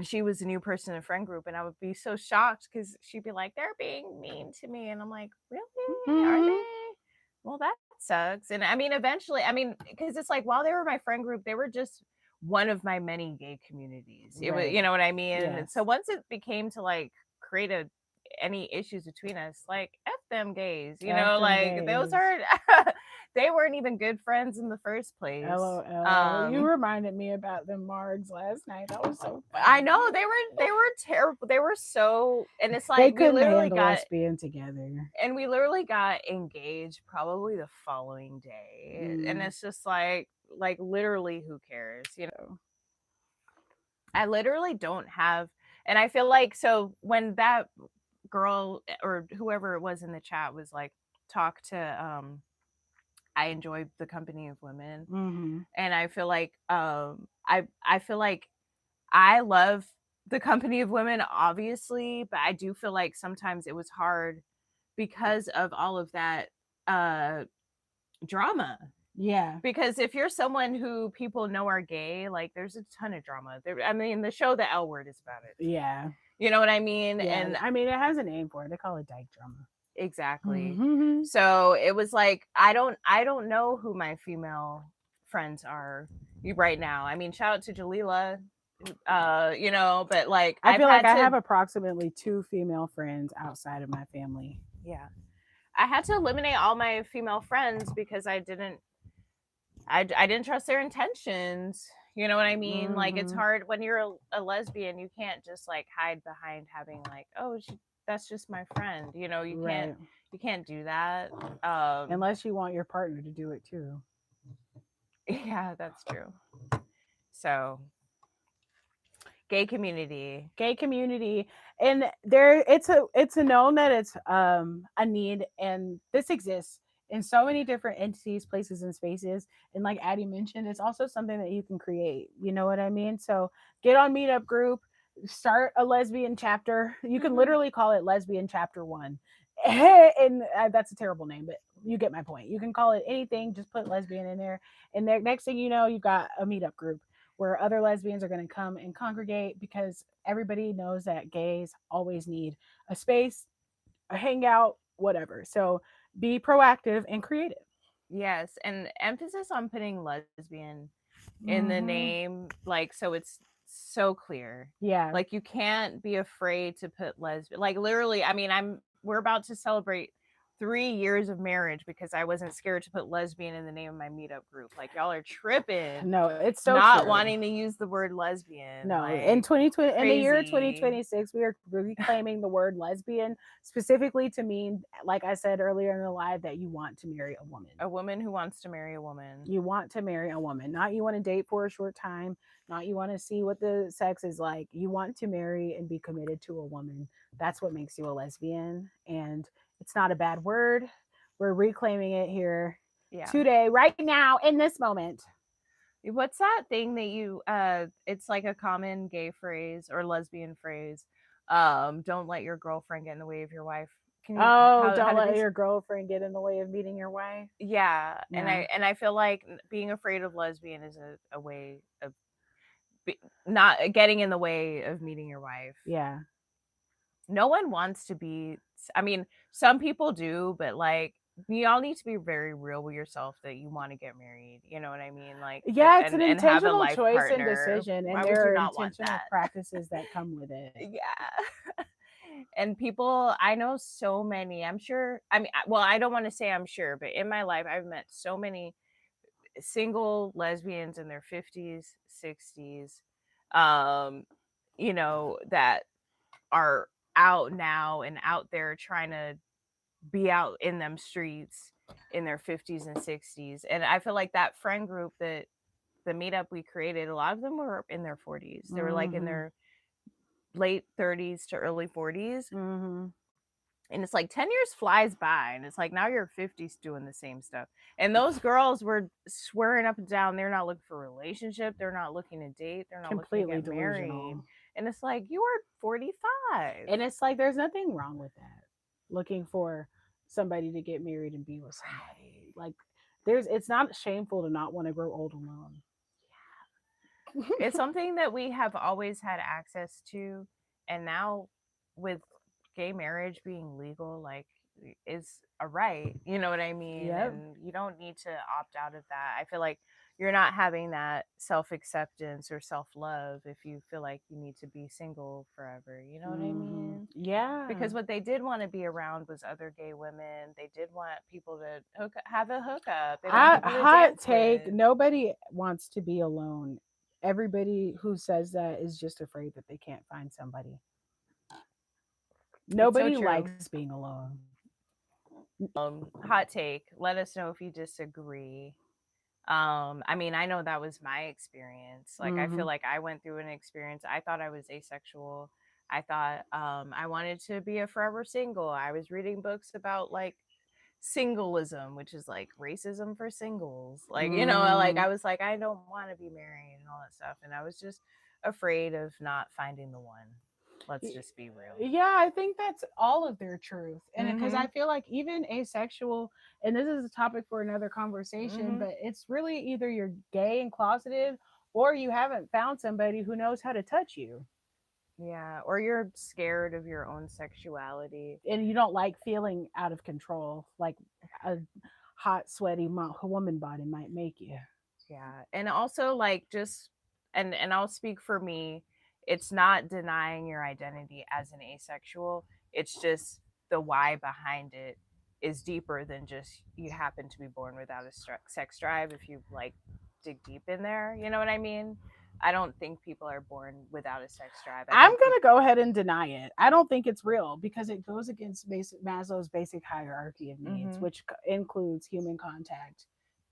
she was a new person in the friend group, and I would be so shocked because she'd be like, they're being mean to me, and I'm like, really? Are they? Well, that sucks. And I mean, eventually, because it's like, while they were my friend group, they were just one of my many gay communities. It was, you know what I mean? And so once it became to like create any issues between us, like, F them gays, like those are they weren't even good friends in the first place. LOL. You reminded me about the Margs last night. That was so funny. I know, they were terrible. They were so, and it's like, they couldn't handle us being together. And we literally got engaged probably the following day. And it's just like literally, who cares? I literally don't have, and I feel like, so when that girl or whoever it was in the chat was like, talk to I enjoy the company of women, and I feel like I feel like I love the company of women, obviously, but I do feel like sometimes it was hard because of all of that drama, Yeah. Because if you're someone who people know are gay, like there's a ton of drama. I mean, the show The L Word is about it. Yeah. You know what I mean? Yeah. And I mean, it has a name for it. They call it dyke drama. exactly. So it was like I don't know who my female friends are right now. I mean, shout out to Jalila, you know, but like I feel like I have approximately 2 female friends outside of my family. Yeah, I had to eliminate all my female friends because I didn't trust their intentions. You know what I mean? Like it's hard when you're a lesbian. You can't just like hide behind having like, oh, that's just my friend. You know, you can't do that unless you want your partner to do it too. Yeah, that's true. So gay community, and there it's a known that it's a need, and this exists in so many different entities, places, and spaces. And like Addie mentioned, it's also something that you can create, you know what I mean? So get on Meetup group, start a lesbian chapter. You can literally call it Lesbian Chapter 1. And that's a terrible name, but you get my point. You can call it anything, just put lesbian in there, and the next thing you know, you've got a Meetup group where other lesbians are going to come and congregate, because everybody knows that gays always need a space, a hangout, whatever. So be proactive and creative. Yes, and emphasis on putting lesbian in the name, like, so it's so clear. Yeah. Like you can't be afraid to put lesbian. Like literally, I mean, we're about to celebrate 3 years of marriage because I wasn't scared to put lesbian in the name of my meetup group. Like y'all are tripping. No, it's so not true. wanting to use the word lesbian. No, like, in 2020, in the year crazy. 2026, we are reclaiming the word lesbian specifically to mean, like I said earlier in the live, that you want to marry a woman. A woman who wants to marry a woman. You want to marry a woman, not you want to date for a short time, not you want to see what the sex is like. You want to marry and be committed to a woman. That's what makes you a lesbian, and it's not a bad word. We're reclaiming it here today, right now, in this moment. What's that thing that you it's like a common gay phrase or lesbian phrase, don't let your girlfriend get in the way of your wife. Can you, don't let your girlfriend get in the way of meeting your wife. Yeah. And I feel like being afraid of lesbian is a way of not getting in the way of meeting your wife. Yeah. No one wants to be, I mean, some people do, but like you all need to be very real with yourself that you want to get married. You know what I mean? Like, yeah, it's an intentional choice and decision, and there are intentional practices that come with it. Yeah. And people, I know so many, I'm sure, I mean, well, I don't want to say I'm sure, but in my life, I've met so many single lesbians in their 50s, 60s, you know, that are out now and out there trying to be out in them streets in their 50s and 60s. And I feel like that friend group, that the meetup we created, a lot of them were in their 40s. They were like in their late 30s to early 40s. And it's like 10 years flies by, and it's like now you're 50s doing the same stuff. And those girls were swearing up and down they're not looking for a relationship, they're not looking to date, they're not completely looking to get married. And it's like, you are 45. And it's like, there's nothing wrong with that, looking for somebody to get married and be with somebody. Like, it's not shameful to not want to grow old alone. Yeah. It's something that we have always had access to, and now with gay marriage being legal, like, is a right, you know what I mean? And you don't need to opt out of that. I feel like you're not having that self-acceptance or self-love if you feel like you need to be single forever, you know what I mean? Yeah. Because what they did want to be around was other gay women. They did want people to have a hookup. Hot take, nobody wants to be alone. Everybody who says that is just afraid that they can't find somebody. Nobody likes being alone. Hot take. Let us know if you disagree. I mean, I know that was my experience. Like, I feel like I went through an experience. I thought I was asexual. I thought I wanted to be a forever single. I was reading books about like singleism, which is like racism for singles. Like, you know, like I was like, I don't want to be married and all that stuff. And I was just afraid of not finding the one. Let's just be real. Yeah, I think that's all of their truth. And because I feel like even asexual, and this is a topic for another conversation, but it's really either you're gay and closeted or you haven't found somebody who knows how to touch you. Yeah, or you're scared of your own sexuality. And you don't like feeling out of control, like a hot, sweaty woman body might make you. Yeah. And also like just and I'll speak for me, it's not denying your identity as an asexual. It's just the why behind it is deeper than just you happen to be born without a sex drive if you like dig deep in there. You know what I mean? I don't think people are born without a sex drive. I'm going to go ahead and deny it. I don't think it's real because it goes against Maslow's basic hierarchy of needs, which includes human contact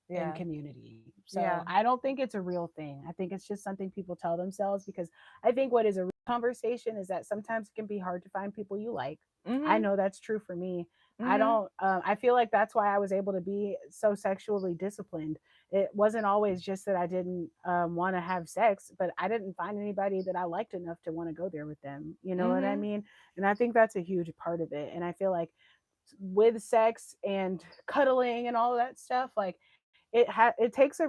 and community. So I don't think it's a real thing. I think it's just something people tell themselves because I think what is a real conversation is that sometimes it can be hard to find people you like. I know that's true for me. I don't, I feel like that's why I was able to be so sexually disciplined. It wasn't always just that I didn't want to have sex, but I didn't find anybody that I liked enough to want to go there with them. You know what I mean? And I think that's a huge part of it. And I feel like with sex and cuddling and all of that stuff, like it takes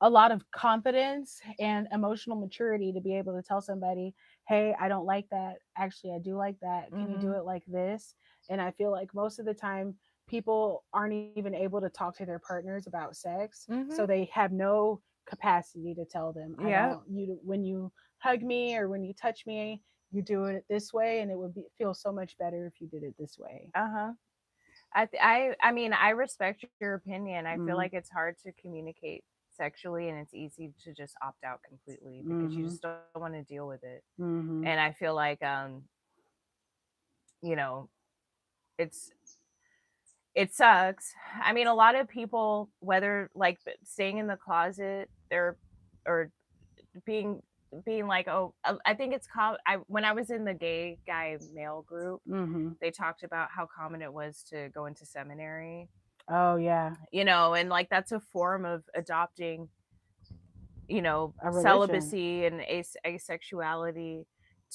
a lot of confidence and emotional maturity to be able to tell somebody, hey, I don't like that. Actually, I do like that. Can you do it like this? And I feel like most of the time people aren't even able to talk to their partners about sex. So they have no capacity to tell them, I don't, you, when you hug me or when you touch me, you do it this way. And it would feel so much better if you did it this way. I mean, I respect your opinion. I feel like it's hard to communicate sexually and it's easy to just opt out completely because you just don't want to deal with it. And I feel like you know, it's it sucks. I mean, a lot of people, whether like staying in the closet or being like, oh, I think it's when I was in the gay guy male group, they talked about how common it was to go into seminary. Oh yeah. You know, and like that's a form of adopting, you know, celibacy and asexuality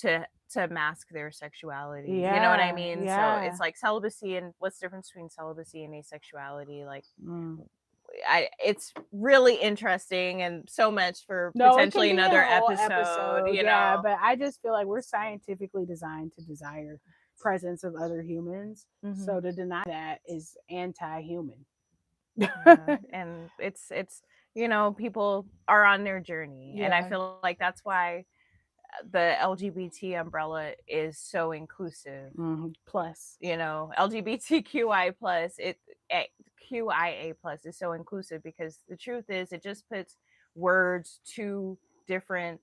to mask their sexuality. You know what I mean? So it's like celibacy, and what's the difference between celibacy and asexuality? Like it's really interesting and so much for potentially another episode, you know. But I just feel like we're scientifically designed to desire presence of other humans. So to deny that is anti-human. And it's you know, people are on their journey, and I feel like that's why the LGBT umbrella is so inclusive. Plus, you know, LGBTQI plus QIA plus is so inclusive because the truth is it just puts words to different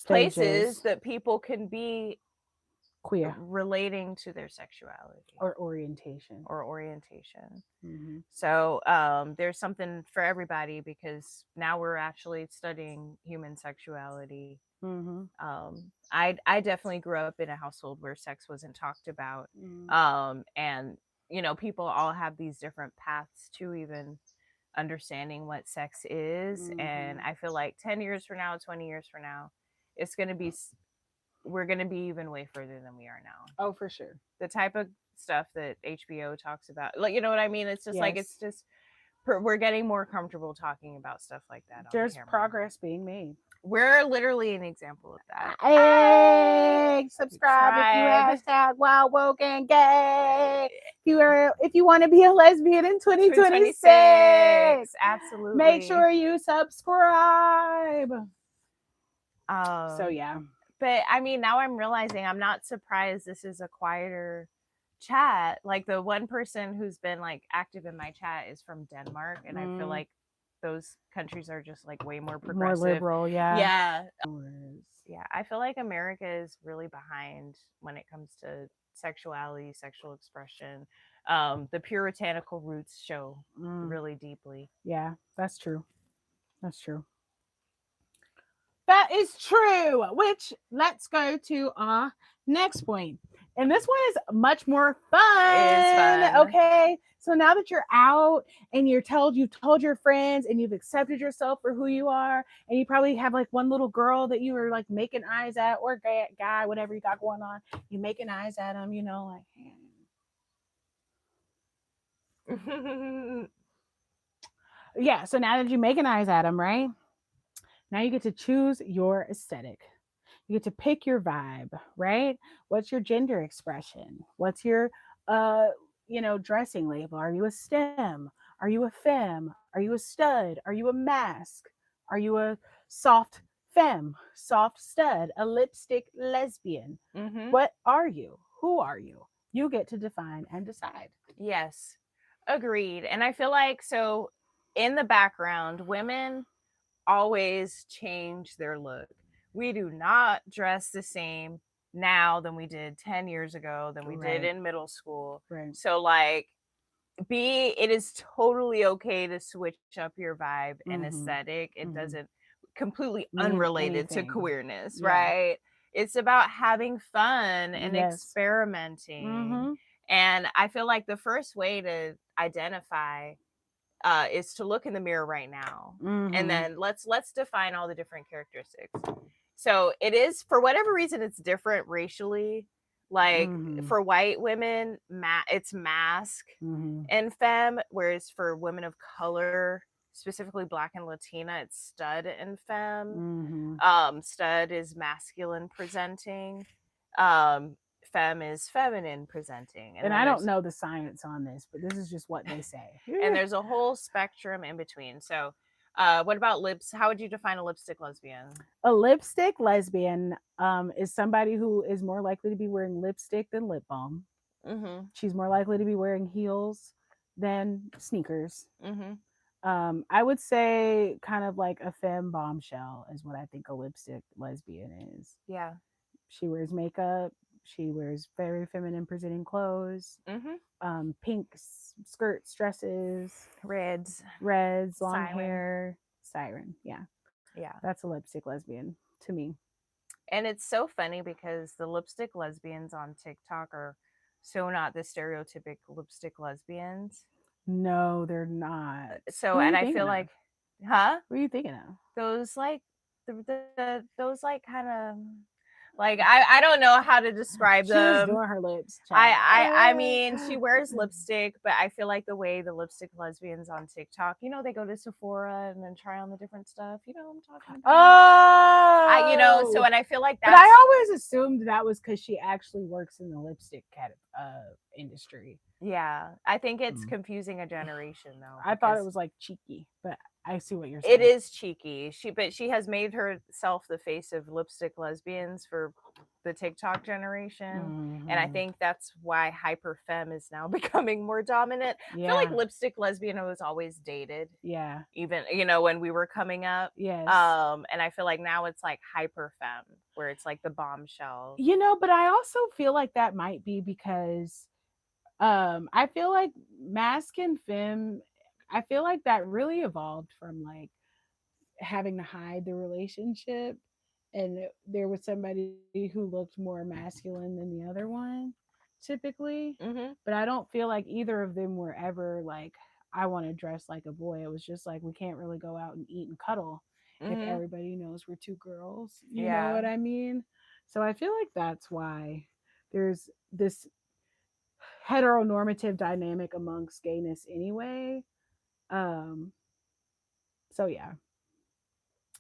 places that people can be queer relating to their sexuality or orientation So there's something for everybody because now we're actually studying human sexuality. I definitely grew up in a household where sex wasn't talked about, and you know, people all have these different paths to even understanding what sex is. And I feel like 10 years from now, 20 years from now, it's going to be, we're going to be even way further than we are now. Oh, for sure. The type of stuff that HBO talks about, like, you know what I mean? It's just like, it's just, we're getting more comfortable talking about stuff like that. There's progress being made. We're literally an example of that. Hey, subscribe if you hashtag wild woke and gay. If you want to be a lesbian in 2026, absolutely. Make sure you subscribe. So yeah. But I mean, now I'm realizing I'm not surprised this is a quieter chat. Like the one person who's been like active in my chat is from Denmark, and I feel like those countries are just like way more progressive, more liberal. Yeah. I feel like America is really behind when it comes to sexuality, sexual expression. The puritanical roots show really deeply. Yeah, that's true. That's true. That is true. Which, let's go to our next point. And this one is much more fun. It is fun. Okay. So now that you're out and you've told your friends and you've accepted yourself for who you are, and you probably have like one little girl that you were like making eyes at, or guy, whatever you got going on, you making eyes at them, like, yeah. So now that you're making eyes at them, right? Now you get to choose your aesthetic. You get to pick your vibe, right? What's your gender expression? What's your dressing label? Are you a STEM? Are you a femme? Are you a stud? Are you a mask? Are you a soft femme, soft stud, a lipstick lesbian? What are you? Who are you? You get to define and decide. Yes, agreed. And I feel like, so in the background, women always change their look. We do not dress the same now than we did 10 years ago, than we did in middle school. Right. So like, it is totally okay to switch up your vibe and aesthetic. It doesn't completely unrelated to queerness, right? It's about having fun and experimenting. And I feel like the first way to identify is to look in the mirror right now, and then let's define all the different characteristics. So it is, for whatever reason, it's different racially. Like for white women, it's mask and femme, whereas for women of color, specifically Black and Latina, it's stud and femme. Stud is masculine presenting. Femme is feminine presenting. And I don't know the science on this, but this is just what they say. And there's a whole spectrum in between. So what about lips? How would you define a lipstick lesbian? A lipstick lesbian is somebody who is more likely to be wearing lipstick than lip balm. She's more likely to be wearing heels than sneakers. I would say kind of like a femme bombshell is what I think a lipstick lesbian is. Yeah. She wears makeup. She wears very feminine presenting clothes. Pink skirts, dresses, reds, long hair, siren. Yeah. That's a lipstick lesbian to me. And it's so funny because the lipstick lesbians on TikTok are so not the stereotypic lipstick lesbians. No, they're not. So, and I feel like, huh? What are you thinking of? Those like those like kind of like, I don't know how to describe them. She's doing her lips. I mean, she wears lipstick, but I feel like the way the lipstick lesbians on TikTok, they go to Sephora and then try on the different stuff. You know what I'm talking about? So, and I feel like that's. But I always assumed that was because she actually works in the lipstick industry. Yeah, I think it's confusing a generation though. I thought it was like cheeky, but I see what you're saying. It is cheeky. But she has made herself the face of lipstick lesbians for the TikTok generation. And I think that's why hyper femme is now becoming more dominant. I feel like lipstick lesbian was always dated. Yeah. Even, when we were coming up. Yes. And I feel like now it's like hyper femme, where it's like the bombshell. But I also feel like that might be because I feel like mask and femme, I feel like that really evolved from like having to hide the relationship, and there was somebody who looked more masculine than the other one typically. But I don't feel like either of them were ever like, I want to dress like a boy. It was just like, we can't really go out and eat and cuddle if everybody knows we're two girls. You know what I mean? So I feel like that's why there's this heteronormative dynamic amongst gayness anyway. So yeah.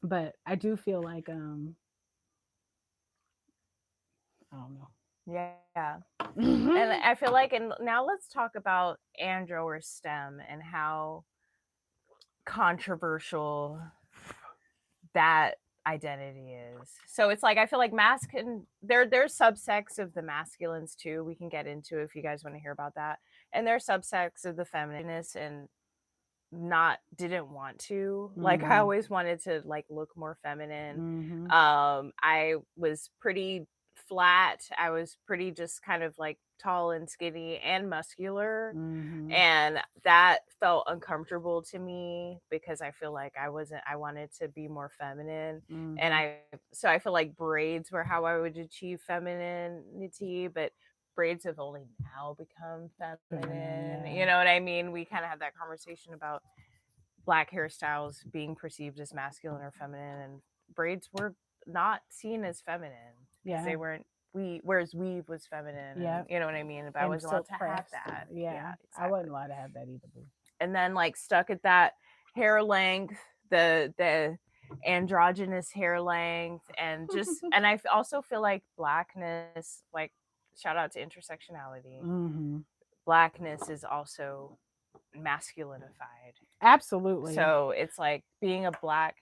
But I do feel like I don't know. Yeah. And I feel like, and now let's talk about andro or STEM and how controversial that identity is. So it's like, I feel like there's subsects of the masculines too. We can get into if you guys want to hear about that. And there's subsects of the femininist and didn't want to. Like I always wanted to like look more feminine. I was pretty flat. I was pretty just kind of like tall and skinny and muscular. And that felt uncomfortable to me because I feel like I wanted to be more feminine. And I feel like braids were how I would achieve femininity, but braids have only now become feminine. You know what I mean? We kind of had that conversation about Black hairstyles being perceived as masculine or feminine, and braids were not seen as feminine because they weren't whereas weave was feminine. And, you know what I mean? But I wasn't allowed to have that. Yeah, exactly. I wasn't allowed to have that either. And then like stuck at that hair length, the androgynous hair length, and just and I also feel like blackness, like shout out to intersectionality. Blackness is also masculinified. Absolutely. So it's like being a Black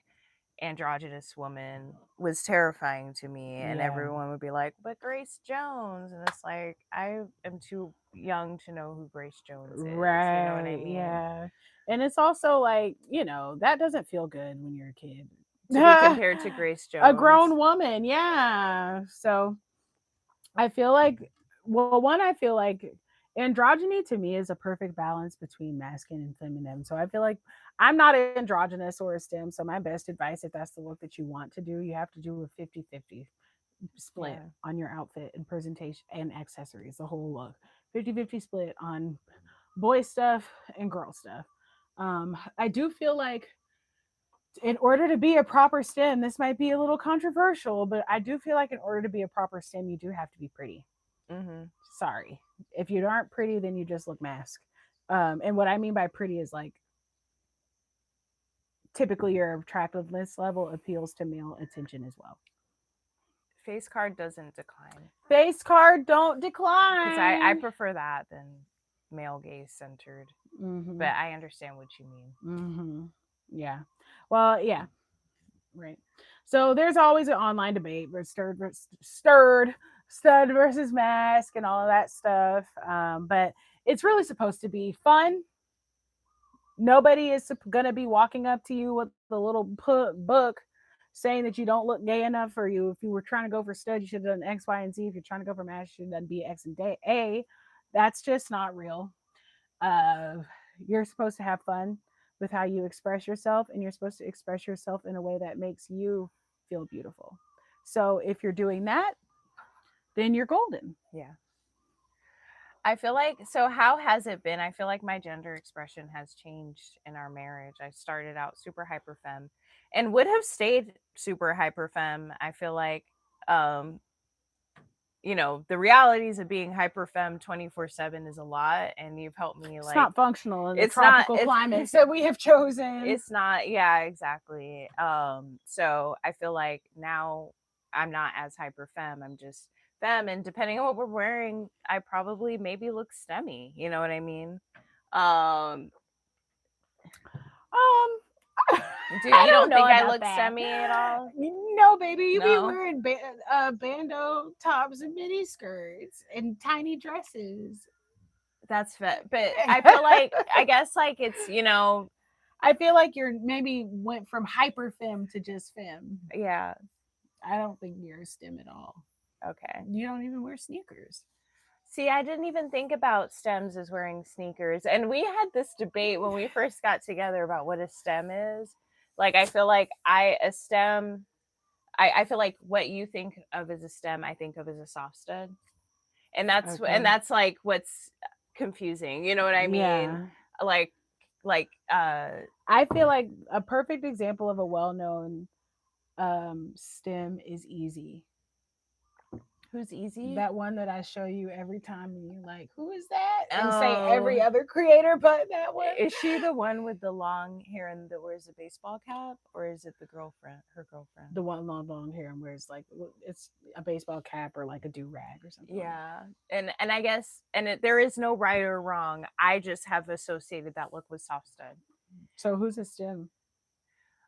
androgynous woman was terrifying to me, and everyone would be like, but Grace Jones, and it's like, I am too young to know who Grace Jones is. Right. You know what I mean? Yeah. And it's also like, that doesn't feel good when you're a kid to be compared to Grace Jones, a grown woman. Yeah. So I feel like, I feel like androgyny to me is a perfect balance between masculine and feminine. So I feel like I'm not androgynous or a STEM. So my best advice, if that's the look that you want to do, you have to do a 50-50 split on your outfit and presentation and accessories, the whole look. 50-50 split on boy stuff and girl stuff. I do feel like in order to be a proper STEM, this might be a little controversial, but I do feel like in order to be a proper STEM, you do have to be pretty. Sorry. If you aren't pretty, then you just look mask. And what I mean by pretty is like typically your attractiveness level appeals to male attention as well. Face card doesn't decline. Face card don't decline. Because I prefer that than male gaze centered. But I understand what you mean. Yeah. Well, yeah. Right. So there's always an online debate with stud versus mask and all of that stuff. But it's really supposed to be fun. Nobody is going to be walking up to you with the little book saying that you don't look gay enough for you. If you were trying to go for stud, you should have done X, Y, and Z. If you're trying to go for mask, you should have done B, X, and A. That's just not real. You're supposed to have fun with how you express yourself, and you're supposed to express yourself in a way that makes you feel beautiful. So if you're doing that, then you're golden. Yeah. I feel like, so how has it been? I feel like my gender expression has changed in our marriage. I started out super hyper femme and would have stayed super hyper femme. I feel like, the realities of being hyper femme 24/7 is a lot, and you've helped me. It's not functional in the tropical climates that we have chosen. It's not. Yeah, exactly. So I feel like now I'm not as hyper femme. I'm just femme, and depending on what we're wearing, I probably maybe look STEMmy. You know what I mean? You don't think I look STEMmy at all? No, baby. You be wearing bandeau tops and mini skirts and tiny dresses. That's fit. But I feel like, I guess like it's, I feel like you're maybe went from hyper femme to just femme. Yeah. I don't think you're a STEM at all. Okay. You don't even wear sneakers. See, I didn't even think about stems as wearing sneakers. And we had this debate when we first got together about what a stem is. Like, I feel like I feel like what you think of as a stem, I think of as a soft stud. And that's like what's confusing. You know what I mean? Yeah. I feel like a perfect example of a well-known stem is Easy. Who's Easy? That one that I show you every time, and you're like, "Who is that?" And say every other creator but that one. Is she the one with the long hair and that wears a baseball cap, or is it her girlfriend? The one long hair and wears like it's a baseball cap or like a do-rag or something. Yeah, and I guess there is no right or wrong. I just have associated that look with soft stud. So who's a stem?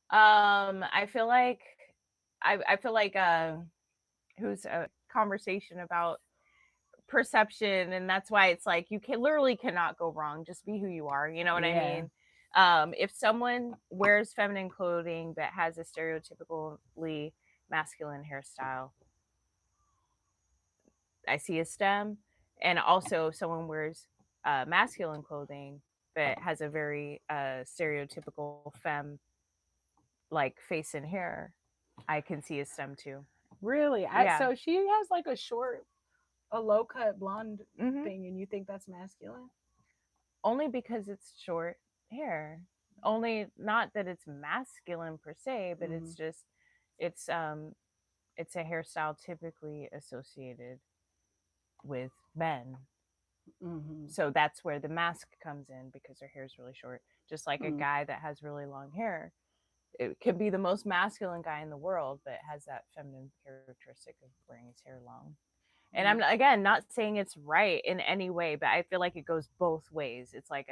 I feel like who's a conversation about perception, and that's why it's like you literally cannot go wrong. Just be who you are. You know what I mean? If someone wears feminine clothing but has a stereotypically masculine hairstyle, I see a stem. And also if someone wears masculine clothing but has a very stereotypical femme like face and hair, I can see a stem too. Really? So she has like a short a low cut blonde thing and you think that's masculine? Only because it's short hair. Only not that it's masculine per se, but it's just it's a hairstyle typically associated with men. So that's where the mask comes in, because their hair is really short. Just like a guy that has really long hair, it could be the most masculine guy in the world, but has that feminine characteristic of wearing his hair long. And I'm again not saying it's right in any way, but I feel like it goes both ways. It's like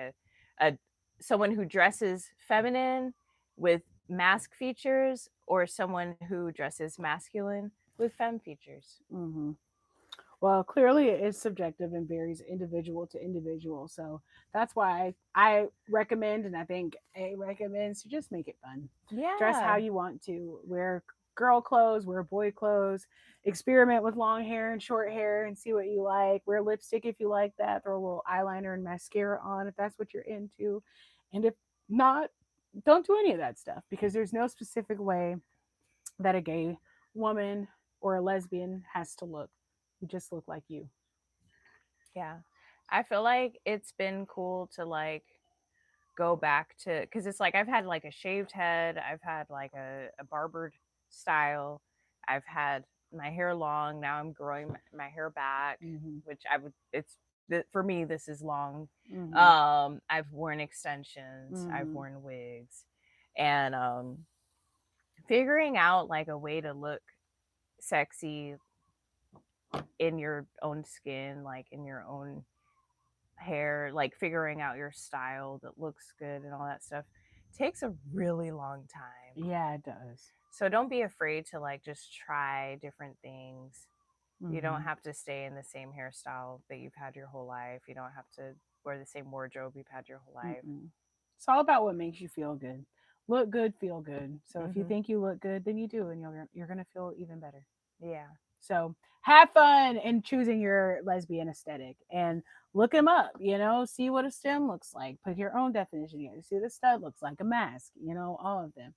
a someone who dresses feminine with mask features, or someone who dresses masculine with femme features. Well, clearly it is subjective and varies individual to individual. So that's why I recommend, and I think A recommends, to just make it fun. Yeah. Dress how you want to. Wear girl clothes, wear boy clothes, experiment with long hair and short hair and see what you like. Wear lipstick if you like that. Throw a little eyeliner and mascara on if that's what you're into. And if not, don't do any of that stuff, because there's no specific way that a gay woman or a lesbian has to look. You just look like you. Yeah. I feel like it's been cool to like go back to, because it's like I've had like a shaved head, I've had like a barbered style, I've had my hair long, now I'm growing my hair back, which I would, it's for me this is long. I've worn extensions, I've worn wigs, and figuring out like a way to look sexy in your own skin, like in your own hair, like figuring out your style that looks good and all that stuff takes a really long time. Yeah, it does. So don't be afraid to like just try different things. You don't have to stay in the same hairstyle that you've had your whole life. You don't have to wear the same wardrobe you've had your whole life. It's all about what makes you feel good. Look good, feel good. So if you think you look good, then you do, and you're going to feel even better. Yeah. So have fun in choosing your lesbian aesthetic and look them up, see what a stem looks like. Put your own definition here. See what a stud looks like, a mask, all of them.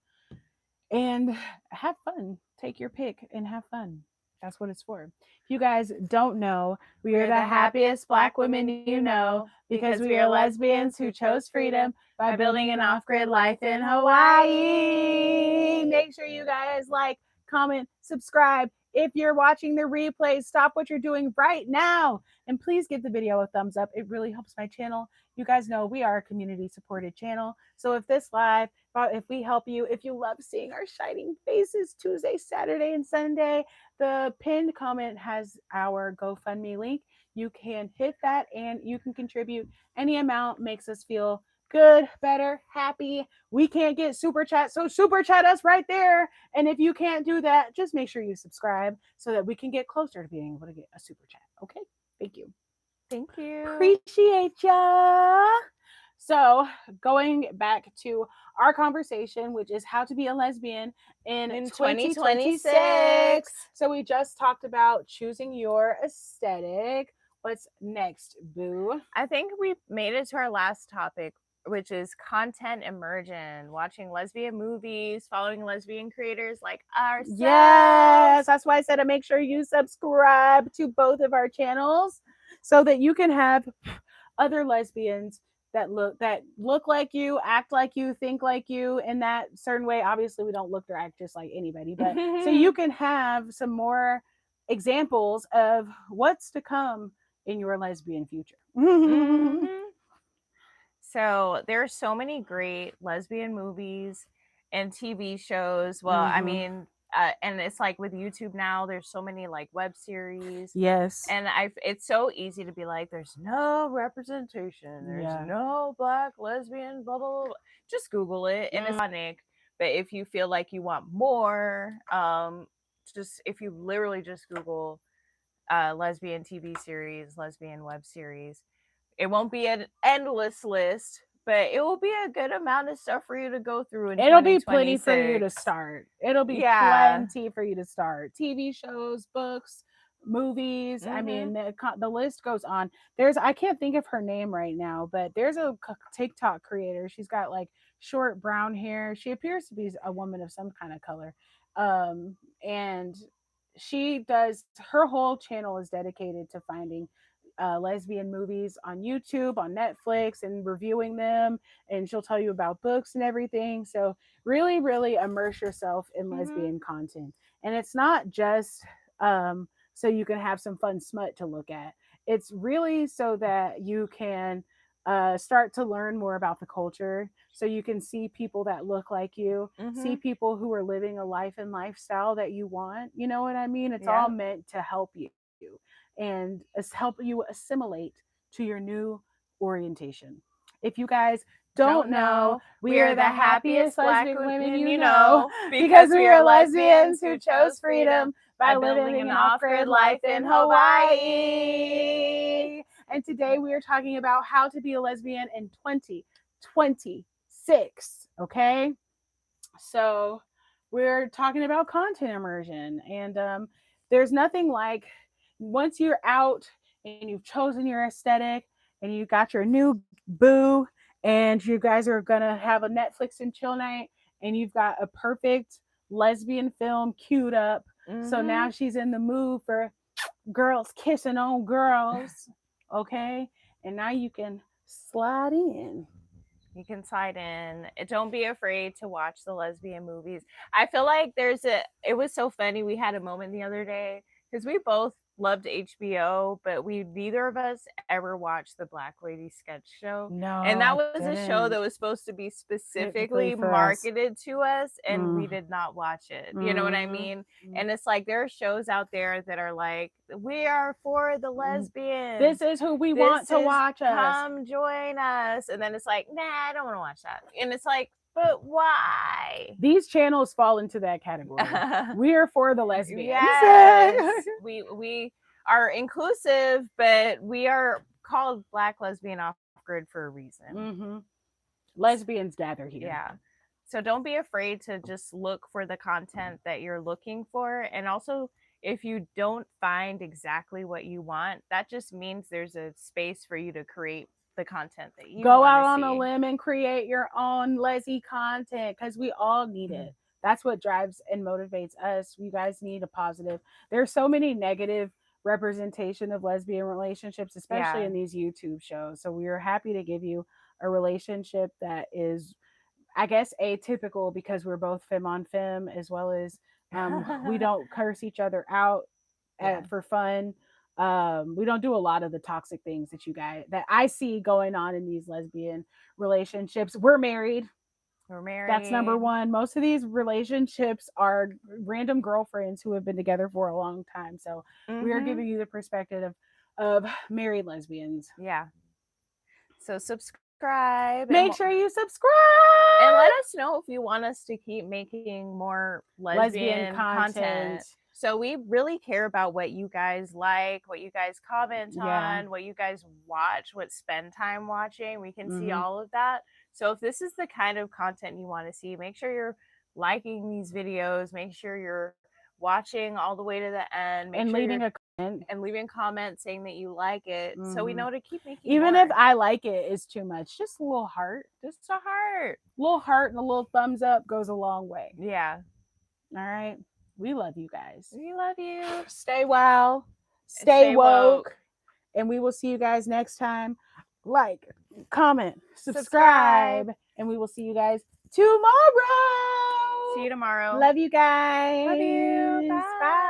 And have fun. Take your pick and have fun. That's what it's for. If you guys don't know, we are the happiest Black women you know, because we are lesbians who chose freedom by building an off-grid life in Hawaii. Make sure you guys like, comment, subscribe. If you're watching the replay, stop what you're doing right now. And please give the video a thumbs up. It really helps my channel. You guys know we are a community supported channel. So if this live, if we help you, if you love seeing our shining faces Tuesday, Saturday, and Sunday, the pinned comment has our GoFundMe link. You can hit that and you can contribute. Any amount makes us feel good, better, happy. We can't get super chat, so super chat us right there. And if you can't do that, just make sure you subscribe so that we can get closer to being able to get a super chat. Okay? Thank you. Thank you. Appreciate ya. So going back to our conversation, which is how to be a lesbian in 2026. So we just talked about choosing your aesthetic. What's next, boo? I think we made it to our last topic, which is content immersion, watching lesbian movies, following lesbian creators like ourselves. Yes, that's why I said to make sure you subscribe to both of our channels so that you can have other lesbians that look like you, act like you, think like you in that certain way. Obviously, we don't look or act just like anybody, but so you can have some more examples of what's to come in your lesbian future. So there are so many great lesbian movies and TV shows. Well, I mean, and it's like with YouTube now, there's so many like web series. Yes. And it's so easy to be like, there's no representation. There's no Black lesbian, blah, blah, blah. Just Google it and it's funny. But if you feel like you want more, if you literally just Google lesbian TV series, lesbian web series, it won't be an endless list, but it will be a good amount of stuff for you to go through. It'll be plenty for you to start. It'll be plenty for you to start. TV shows, books, movies. I mean, the list goes on. I can't think of her name right now, but there's a TikTok creator. She's got like short brown hair. She appears to be a woman of some kind of color. And she does, her whole channel is dedicated to finding lesbian movies on YouTube, on Netflix, and reviewing them. And she'll tell you about books and everything. So really, really immerse yourself in lesbian content. And it's not just so you can have some fun smut to look at. It's really so that you can start to learn more about the culture, so you can see people that look like you, see people who are living a life and lifestyle that you want. You know what I mean? It's all meant to help you and help you assimilate to your new orientation. If you guys don't know, we are the happiest lesbian women you know, because we are lesbians who chose freedom by living an off-grid life in Hawaii. And today we are talking about how to be a lesbian in 2026. Okay, so we're talking about content immersion, and there's nothing like once you're out and you've chosen your aesthetic and you got your new boo and you guys are gonna have a Netflix and chill night and you've got a perfect lesbian film queued up. So now she's in the mood for girls kissing on girls. Okay, and now you can slide in. You can slide in. Don't be afraid to watch the lesbian movies. I feel like it was so funny. We had a moment the other day because we both loved HBO, but neither of us ever watched the Black Lady Sketch Show. No, and that was a show that was supposed to be specifically marketed to us, and we did not watch it. You know what I mean? And it's like there are shows out there that are like, we are for the lesbians. This is who we want to watch us. Come join us. And then it's like, nah, I don't want to watch that. And it's like, but why? These channels fall into that category. We are for the lesbians. Yes. we are inclusive, but we are called Black Lesbian Off-Grid for a reason. Lesbians gather here. Yeah. So don't be afraid to just look for the content that you're looking for. And also, if you don't find exactly what you want, that just means there's a space for you to create the content that you go out on a limb and create your own lesbian content, because we all need it. That's what drives and motivates us. You guys need a positive. There's so many negative representation of lesbian relationships, especially in these YouTube shows. So we are happy to give you a relationship that is, I guess, atypical, because we're both femme on femme, as well as we don't curse each other out for fun. We don't do a lot of the toxic things that I see going on in these lesbian relationships. We're married. That's number one. Most of these relationships are random girlfriends who have been together for a long time. So we are giving you the perspective of married lesbians. Yeah. So subscribe. Make sure you subscribe. And let us know if you want us to keep making more lesbian content. So we really care about what you guys like, what you guys comment on, what you guys watch, what spend time watching. We can see all of that. So if this is the kind of content you want to see, make sure you're liking these videos. Make sure you're watching all the way to the end. And leaving a comment. And leaving comments saying that you like it. So we know to keep making Even more. if I like it is too much, just a little heart. Just a heart. A little heart and a little thumbs up goes a long way. Yeah. All right. We love you guys. We love you. Stay wild. Stay woke. And we will see you guys next time. Like, comment, subscribe. And we will see you guys tomorrow. See you tomorrow. Love you guys. Love you. Bye.